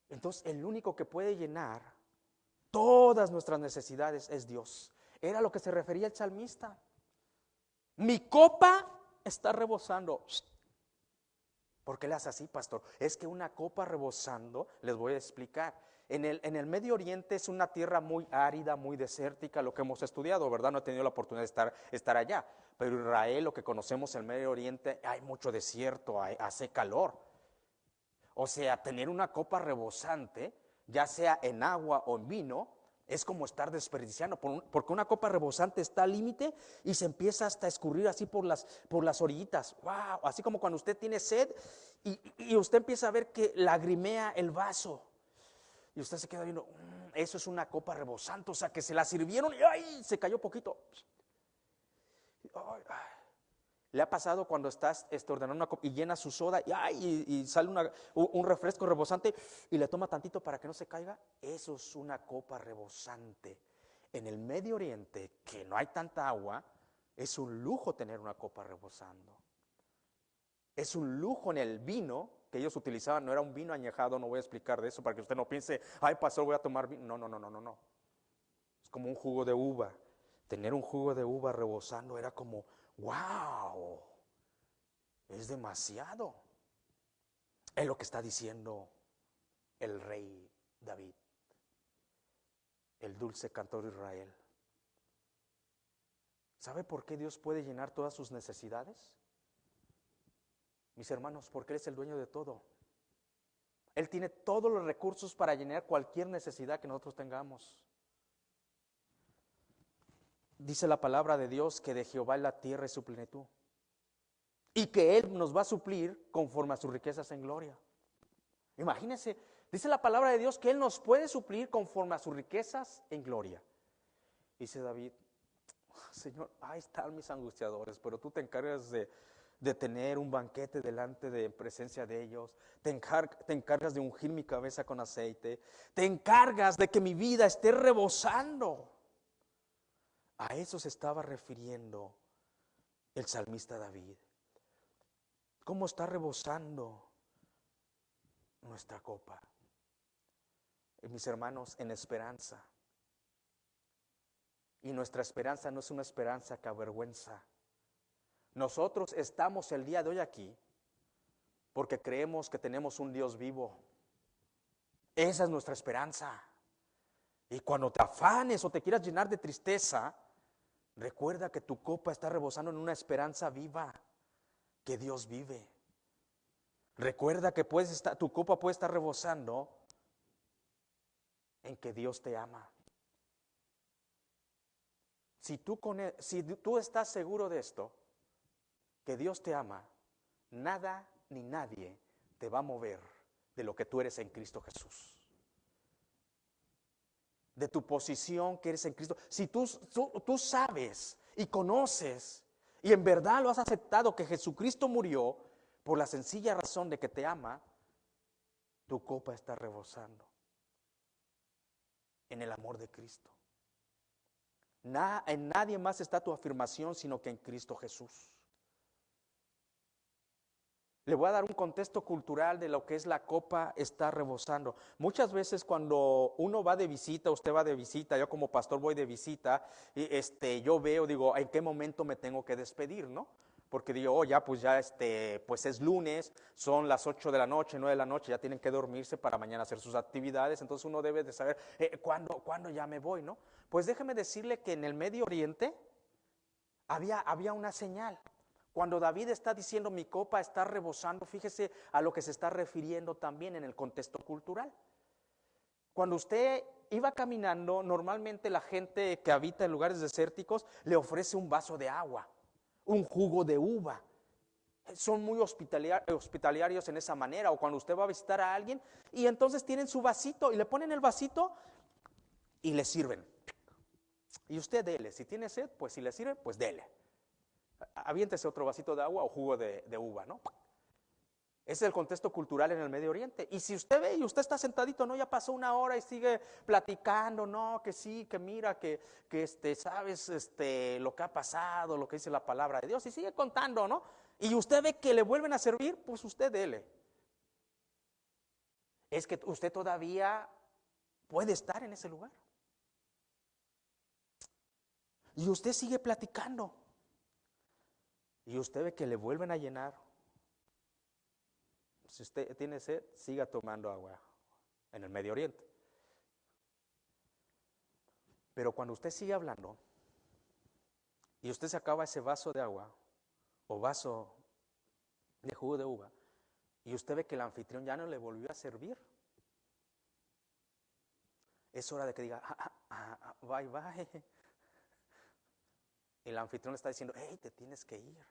Entonces, el único que puede llenar todas nuestras necesidades es Dios. Era lo que se refería el salmista. Mi copa está rebosando. ¿Por qué le hace así, pastor? Es que una copa rebosando, les voy a explicar. En el Medio Oriente es una tierra muy árida, muy desértica, lo que hemos estudiado, ¿verdad? No he tenido la oportunidad de estar allá. Pero Israel, lo que conocemos en el Medio Oriente, hay mucho desierto, hace calor. O sea, tener una copa rebosante, ya sea en agua o en vino, es como estar desperdiciando, porque una copa rebosante está al límite y se empieza hasta a escurrir así por las orillitas. ¡Wow! Así como cuando usted tiene sed y usted empieza a ver que lagrimea el vaso. Y usted se queda viendo, eso es una copa rebosante, o sea que se la sirvieron y ¡ay! Se cayó poquito. Ay, ay. ¿Le ha pasado cuando estás ordenando una copa y llena su soda y sale un refresco rebosante y le toma tantito para que no se caiga? Eso es una copa rebosante. En el Medio Oriente, que no hay tanta agua, es un lujo tener una copa rebosando. Es un lujo en el vino que ellos utilizaban, no era un vino añejado, no voy a explicar de eso para que usted no piense, ay pastor, voy a tomar vino. No. Es como un jugo de uva. Tener un jugo de uva rebosando era como, wow, es demasiado. Es lo que está diciendo el rey David, el dulce cantor de Israel. ¿Sabe por qué Dios puede llenar todas sus necesidades? Mis hermanos, porque Él es el dueño de todo. Él tiene todos los recursos para llenar cualquier necesidad que nosotros tengamos. Dice la palabra de Dios que de Jehová es la tierra y su plenitud, y que Él nos va a suplir conforme a sus riquezas en gloria. Imagínense, dice la palabra de Dios que Él nos puede suplir conforme a sus riquezas en gloria. Dice David, Señor, ahí están mis angustiadores, pero tú te encargas de de tener un banquete delante de presencia de ellos. Te encargas de ungir mi cabeza con aceite. Te encargas de que mi vida esté rebosando. A eso se estaba refiriendo el salmista David. ¿Cómo está rebosando nuestra copa? Mis hermanos, en esperanza. Y nuestra esperanza no es una esperanza que avergüenza. Nosotros estamos el día de hoy aquí porque creemos que tenemos un Dios vivo. Esa es nuestra esperanza. Y cuando te afanes o te quieras llenar de tristeza, recuerda que tu copa está rebosando en una esperanza viva, que Dios vive. Recuerda que tu copa puede estar rebosando en que Dios te ama. Si tú estás seguro de esto, que Dios te ama, nada ni nadie te va a mover de lo que tú eres en Cristo Jesús. De tu posición que eres en Cristo. Si tú sabes y conoces y en verdad lo has aceptado que Jesucristo murió por la sencilla razón de que te ama, tu copa está rebosando en el amor de Cristo. En nadie más está tu afirmación sino que en Cristo Jesús. Le voy a dar un contexto cultural de lo que es la copa está rebosando. Muchas veces cuando uno va de visita, usted va de visita, yo como pastor voy de visita, y yo veo, digo, ¿en qué momento me tengo que despedir, no? Porque digo, pues es lunes, son las 8 de la noche, 9 de la noche, ya tienen que dormirse para mañana hacer sus actividades, entonces uno debe de saber cuándo ya me voy, ¿no? Pues déjeme decirle que en el Medio Oriente había una señal. Cuando David está diciendo mi copa está rebosando, fíjese a lo que se está refiriendo también en el contexto cultural. Cuando usted iba caminando, normalmente la gente que habita en lugares desérticos le ofrece un vaso de agua, un jugo de uva. Son muy hospitalarios en esa manera. O cuando usted va a visitar a alguien y entonces tienen su vasito y le ponen el vasito y le sirven. Y usted dele, si tiene sed, pues si le sirve, pues dele. Aviéntese otro vasito de agua o jugo de uva, ¿no? Ese es el contexto cultural en el Medio Oriente. Y si usted ve y usted está sentadito, no, ya pasó una hora y sigue platicando, no, que sí, que mira, que sabes lo que ha pasado, lo que dice la palabra de Dios, y sigue contando, ¿no? Y usted ve que le vuelven a servir, pues usted dele. Es que usted todavía puede estar en ese lugar. Y usted sigue platicando. Y usted ve que le vuelven a llenar. Si usted tiene sed, siga tomando agua en el Medio Oriente. Pero cuando usted sigue hablando y usted se acaba ese vaso de agua o vaso de jugo de uva y usted ve que el anfitrión ya no le volvió a servir, es hora de que diga, bye, bye. El anfitrión le está diciendo, hey, te tienes que ir.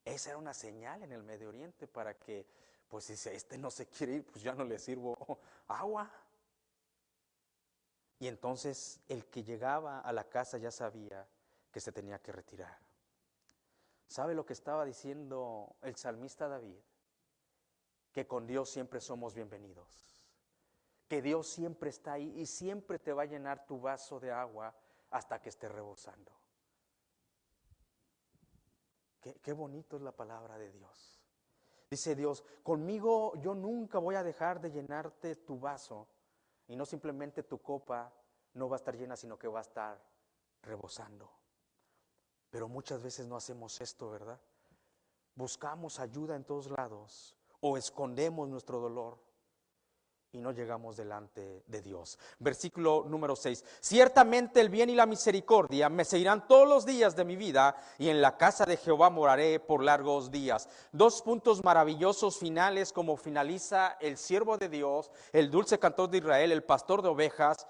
Esa era una señal en el Medio Oriente para que, pues si no se quiere ir, pues ya no le sirvo agua. Y entonces el que llegaba a la casa ya sabía que se tenía que retirar. ¿Sabe lo que estaba diciendo el salmista David? Que con Dios siempre somos bienvenidos. Que Dios siempre está ahí y siempre te va a llenar tu vaso de agua hasta que esté rebosando. Qué bonito es la palabra de Dios. Dice Dios, conmigo yo nunca voy a dejar de llenarte tu vaso. Y no simplemente tu copa no va a estar llena, sino que va a estar rebosando. Pero muchas veces no hacemos esto, ¿verdad? Buscamos ayuda en todos lados o escondemos nuestro dolor y no llegamos delante de Dios. Versículo número 6. Ciertamente el bien y la misericordia me seguirán todos los días de mi vida y en la casa de Jehová moraré por largos días. Dos puntos maravillosos finales como finaliza el siervo de Dios, el dulce cantor de Israel, el pastor de ovejas,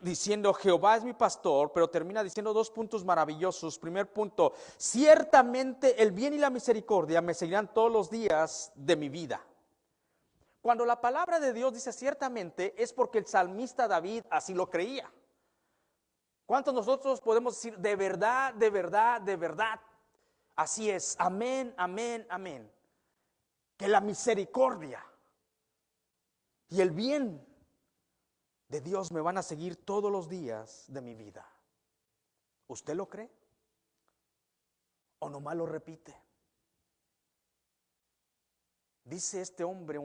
diciendo Jehová es mi pastor, pero termina diciendo dos puntos maravillosos. Primer punto, ciertamente el bien y la misericordia me seguirán todos los días de mi vida. Cuando la palabra de Dios dice ciertamente, es porque el salmista David así lo creía. ¿Cuántos nosotros podemos decir de verdad, de verdad, de verdad? Así es, amén, amén, amén. Que la misericordia y el bien de Dios me van a seguir todos los días de mi vida. ¿Usted lo cree? ¿O nomás lo repite? Dice este hombre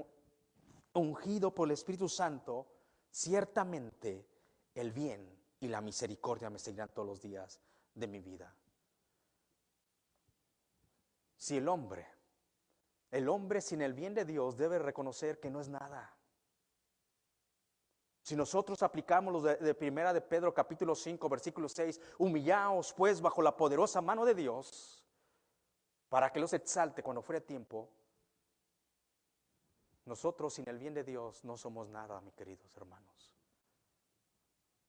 ungido por el Espíritu Santo, ciertamente el bien y la misericordia me seguirán todos los días de mi vida. Si el hombre sin el bien de Dios debe reconocer que no es nada. Si nosotros aplicamos los de primera de Pedro capítulo 5 versículo 6, humillaos pues bajo la poderosa mano de Dios, para que los exalte cuando fuere tiempo. Nosotros sin el bien de Dios no somos nada, mis queridos hermanos.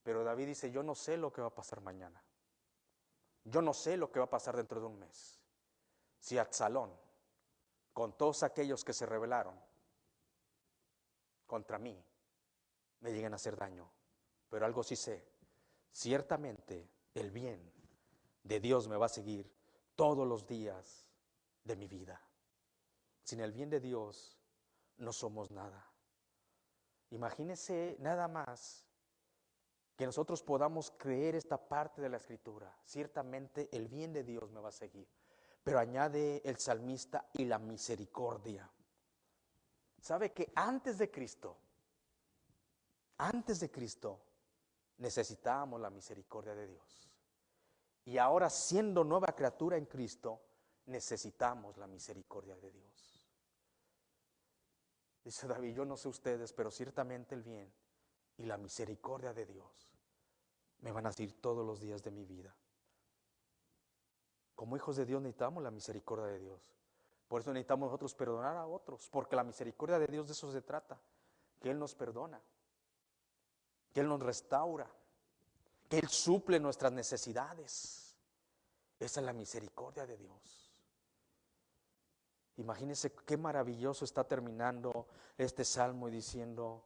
Pero David dice, yo no sé lo que va a pasar mañana. Yo no sé lo que va a pasar dentro de un mes. Si Absalón, con todos aquellos que se rebelaron contra mí, me lleguen a hacer daño. Pero algo sí sé, ciertamente el bien de Dios me va a seguir todos los días de mi vida. Sin el bien de Dios no somos nada. Imagínense nada más que nosotros podamos creer esta parte de la Escritura. Ciertamente el bien de Dios me va a seguir. Pero añade el salmista y la misericordia. ¿Sabe que antes de Cristo necesitábamos la misericordia de Dios? Y ahora, siendo nueva criatura en Cristo, necesitamos la misericordia de Dios. Dice David, yo no sé ustedes, pero ciertamente el bien y la misericordia de Dios me van a seguir todos los días de mi vida. Como hijos de Dios necesitamos la misericordia de Dios. Por eso necesitamos nosotros perdonar a otros, porque la misericordia de Dios de eso se trata, que Él nos perdona, que Él nos restaura, que Él suple nuestras necesidades. Esa es la misericordia de Dios. Imagínense qué maravilloso está terminando este salmo y diciendo,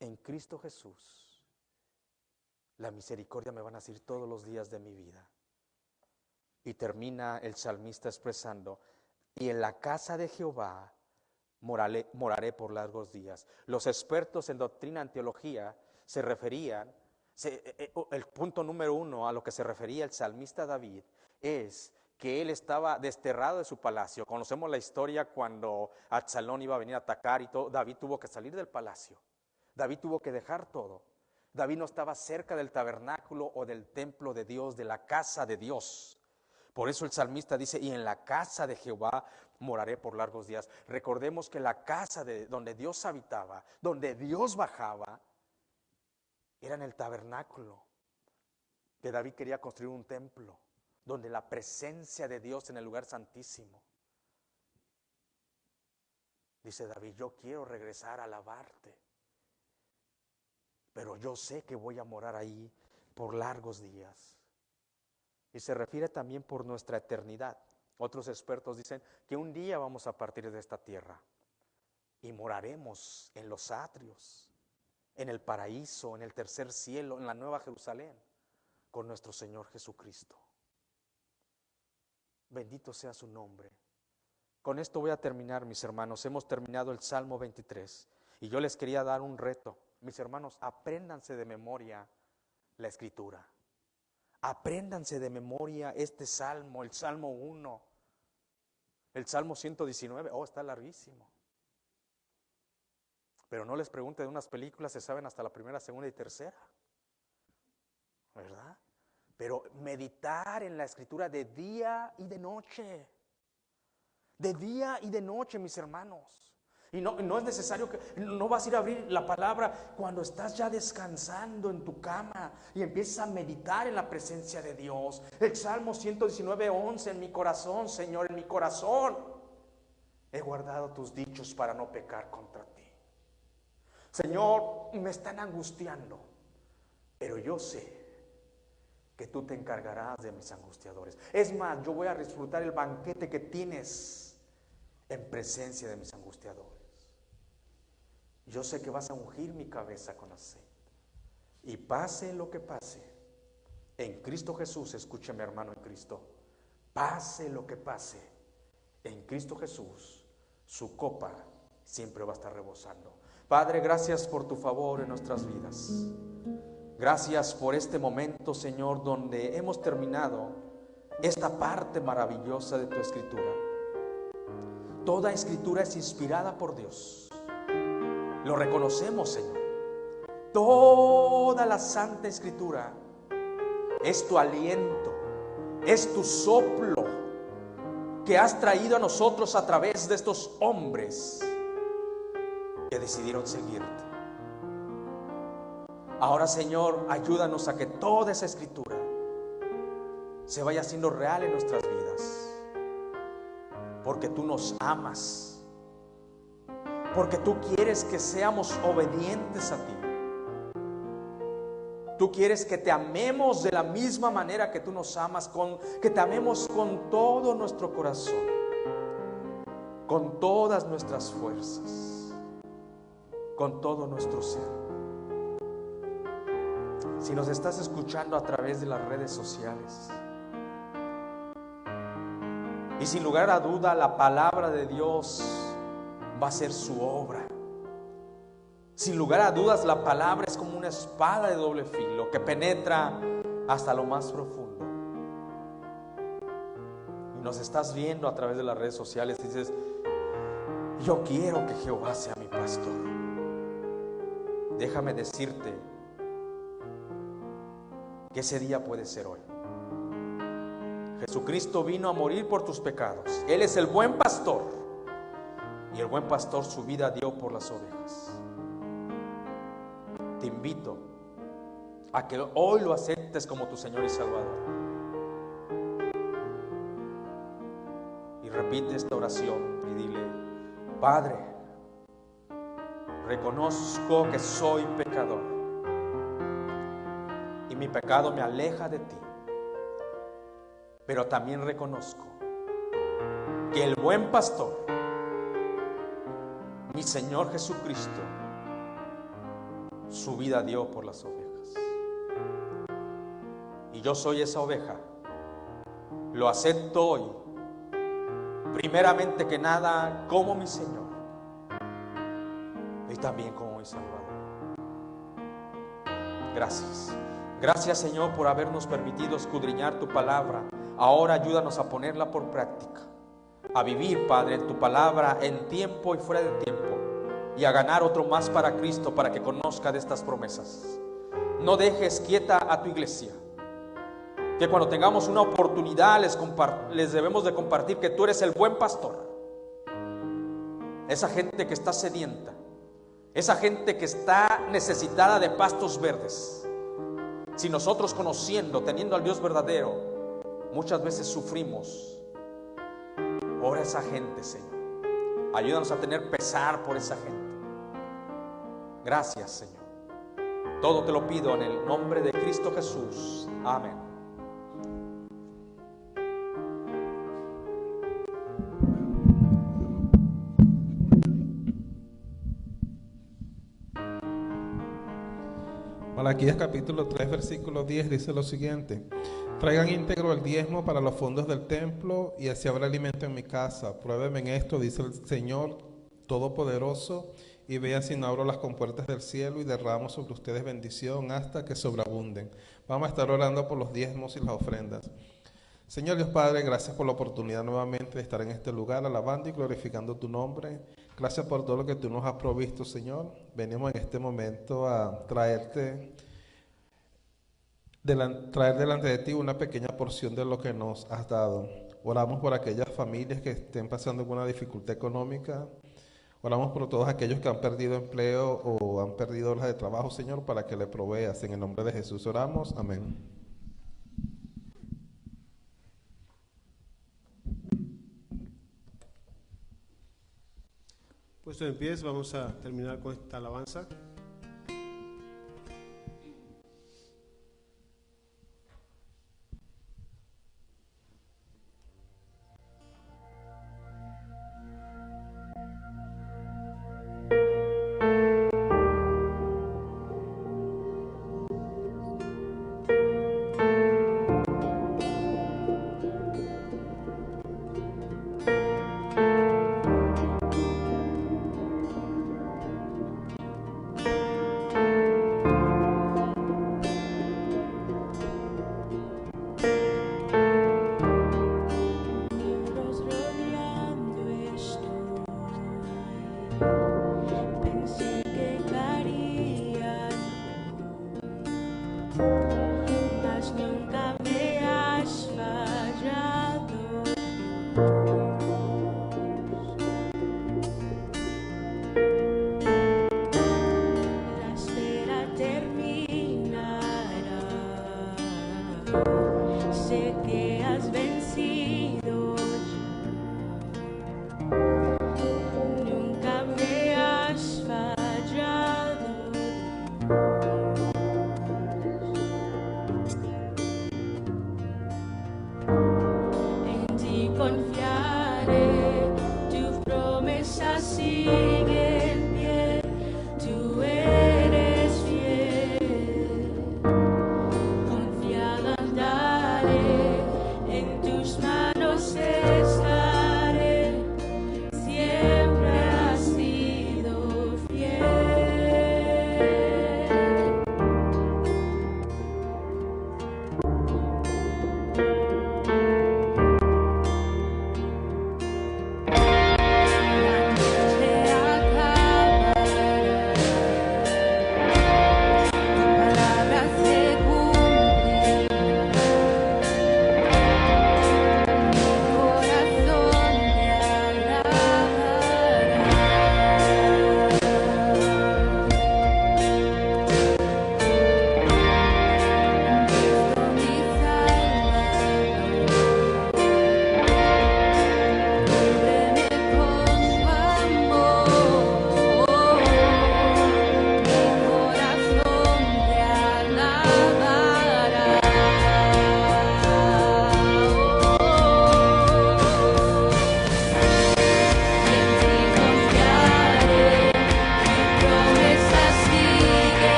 en Cristo Jesús, la misericordia me van a seguir todos los días de mi vida. Y termina el salmista expresando, y en la casa de Jehová moraré por largos días. Los expertos en doctrina, en teología, se referían, el punto número 1 a lo que se refería el salmista David es que él estaba desterrado de su palacio. Conocemos la historia cuando Absalón iba a venir a atacar y todo, David tuvo que salir del palacio. David tuvo que dejar todo. David no estaba cerca del tabernáculo o del templo de Dios, de la casa de Dios. Por eso el salmista dice, y en la casa de Jehová moraré por largos días. Recordemos que la casa donde Dios habitaba, donde Dios bajaba, era en el tabernáculo. Que David quería construir un templo, donde la presencia de Dios en el lugar santísimo. Dice David, yo quiero regresar a alabarte, pero yo sé que voy a morar ahí por largos días. Y se refiere también por nuestra eternidad. Otros expertos dicen que un día vamos a partir de esta tierra y moraremos en los atrios, en el paraíso, en el tercer cielo, en la nueva Jerusalén, con nuestro Señor Jesucristo. Bendito sea su nombre. Con esto voy a terminar, mis hermanos. Hemos terminado el Salmo 23 y yo les quería dar un reto. Mis hermanos, apréndanse de memoria la Escritura. Apréndanse de memoria este salmo, el Salmo 1, el Salmo 119, está larguísimo. Pero no les pregunte de unas películas, se saben hasta la primera, segunda y tercera, ¿verdad? Pero meditar en la Escritura de día y de noche. De día y de noche, mis hermanos. Y no es necesario que, no vas a ir a abrir la palabra cuando estás ya descansando en tu cama y empiezas a meditar en la presencia de Dios. El Salmo 119:11, en mi corazón, Señor, en mi corazón he guardado tus dichos para no pecar contra ti. Señor, me están angustiando, pero yo sé que tú te encargarás de mis angustiadores. Es más, yo voy a disfrutar el banquete que tienes en presencia de mis angustiadores. Yo sé que vas a ungir mi cabeza con aceite. Y pase lo que pase, en Cristo Jesús, escúcheme hermano en Cristo, pase lo que pase, en Cristo Jesús, su copa siempre va a estar rebosando. Padre, gracias por tu favor en nuestras vidas. Gracias por este momento, Señor, donde hemos terminado esta parte maravillosa de tu Escritura. Toda Escritura es inspirada por Dios. Lo reconocemos, Señor. Toda la Santa Escritura es tu aliento, es tu soplo que has traído a nosotros a través de estos hombres que decidieron seguirte. Ahora, Señor, ayúdanos a que toda esa Escritura se vaya haciendo real en nuestras vidas, porque tú nos amas, porque tú quieres que seamos obedientes a ti. Tú quieres que te amemos de la misma manera que tú nos amas, que te amemos con todo nuestro corazón, con todas nuestras fuerzas, con todo nuestro ser. Si nos estás escuchando a través de las redes sociales, y sin lugar a duda la palabra de Dios va a ser su obra. Sin lugar a dudas la palabra es como una espada de doble filo que penetra hasta lo más profundo. Y nos estás viendo a través de las redes sociales y dices: yo quiero que Jehová sea mi pastor. Déjame decirte que ese día puede ser hoy. Jesucristo vino a morir por tus pecados. Él es el buen pastor, y el buen pastor su vida dio por las ovejas. Te invito a que hoy lo aceptes como tu Señor y Salvador. Y repite esta oración y dile: Padre, reconozco que soy pecador y mi pecado me aleja de ti. Pero también reconozco que el buen pastor, mi Señor Jesucristo, su vida dio por las ovejas. Y yo soy esa oveja. Lo acepto hoy, primeramente que nada, como mi Señor y también como mi Salvador. Gracias. Gracias, Señor, por habernos permitido escudriñar tu palabra. Ahora ayúdanos a ponerla por práctica, a vivir, Padre, en tu palabra en tiempo y fuera de tiempo, y a ganar otro más para Cristo, para que conozca de estas promesas. No dejes quieta a tu iglesia, que cuando tengamos una oportunidad les debemos de compartir que tú eres el buen pastor. Esa gente que está sedienta, esa gente que está necesitada de pastos verdes. Si nosotros conociendo, teniendo al Dios verdadero, muchas veces sufrimos por esa gente, Señor. Ayúdanos a tener pesar por esa gente. Gracias, Señor. Todo te lo pido en el nombre de Cristo Jesús. Amén. Malaquías capítulo 3 versículo 10 dice lo siguiente: traigan íntegro el diezmo para los fondos del templo, y así habrá alimento en mi casa. Pruébeme en esto, dice el Señor Todopoderoso, y vean si no abro las compuertas del cielo y derramo sobre ustedes bendición hasta que sobreabunden. Vamos a estar orando por los diezmos y las ofrendas. Señor Dios Padre, gracias por la oportunidad nuevamente de estar en este lugar, alabando y glorificando tu nombre. Gracias por todo lo que tú nos has provisto, Señor. Venimos en este momento a traer delante de ti una pequeña porción de lo que nos has dado. Oramos por aquellas familias que estén pasando alguna dificultad económica. Oramos por todos aquellos que han perdido empleo o han perdido horas de trabajo, Señor, para que le proveas. En el nombre de Jesús oramos. Amén. Puesto en pie, vamos a terminar con esta alabanza.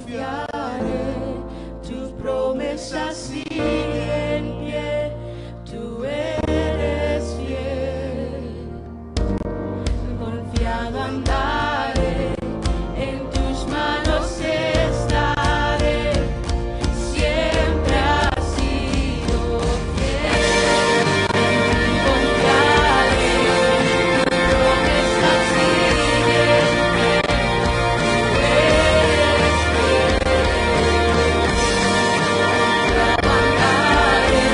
confiaré, tus promesas siguen en pie, tú eres fiel. Confiado andaré, en tus manos estaré, siempre has sido fiel. Confiaré, tus promesas siguen en pie, tú eres fiel. Confiado andaré,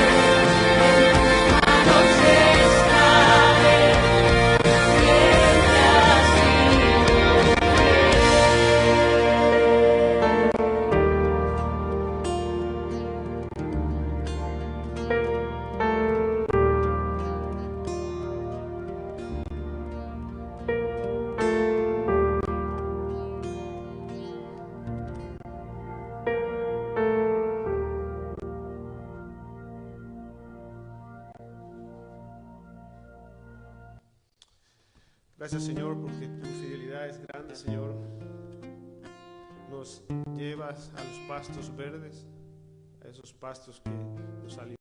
en tus manos estaré, siempre has sido Gracias, Señor, porque tu fidelidad es grande, Señor. Nos llevas a los pastos verdes, a esos pastos que nos alimentan.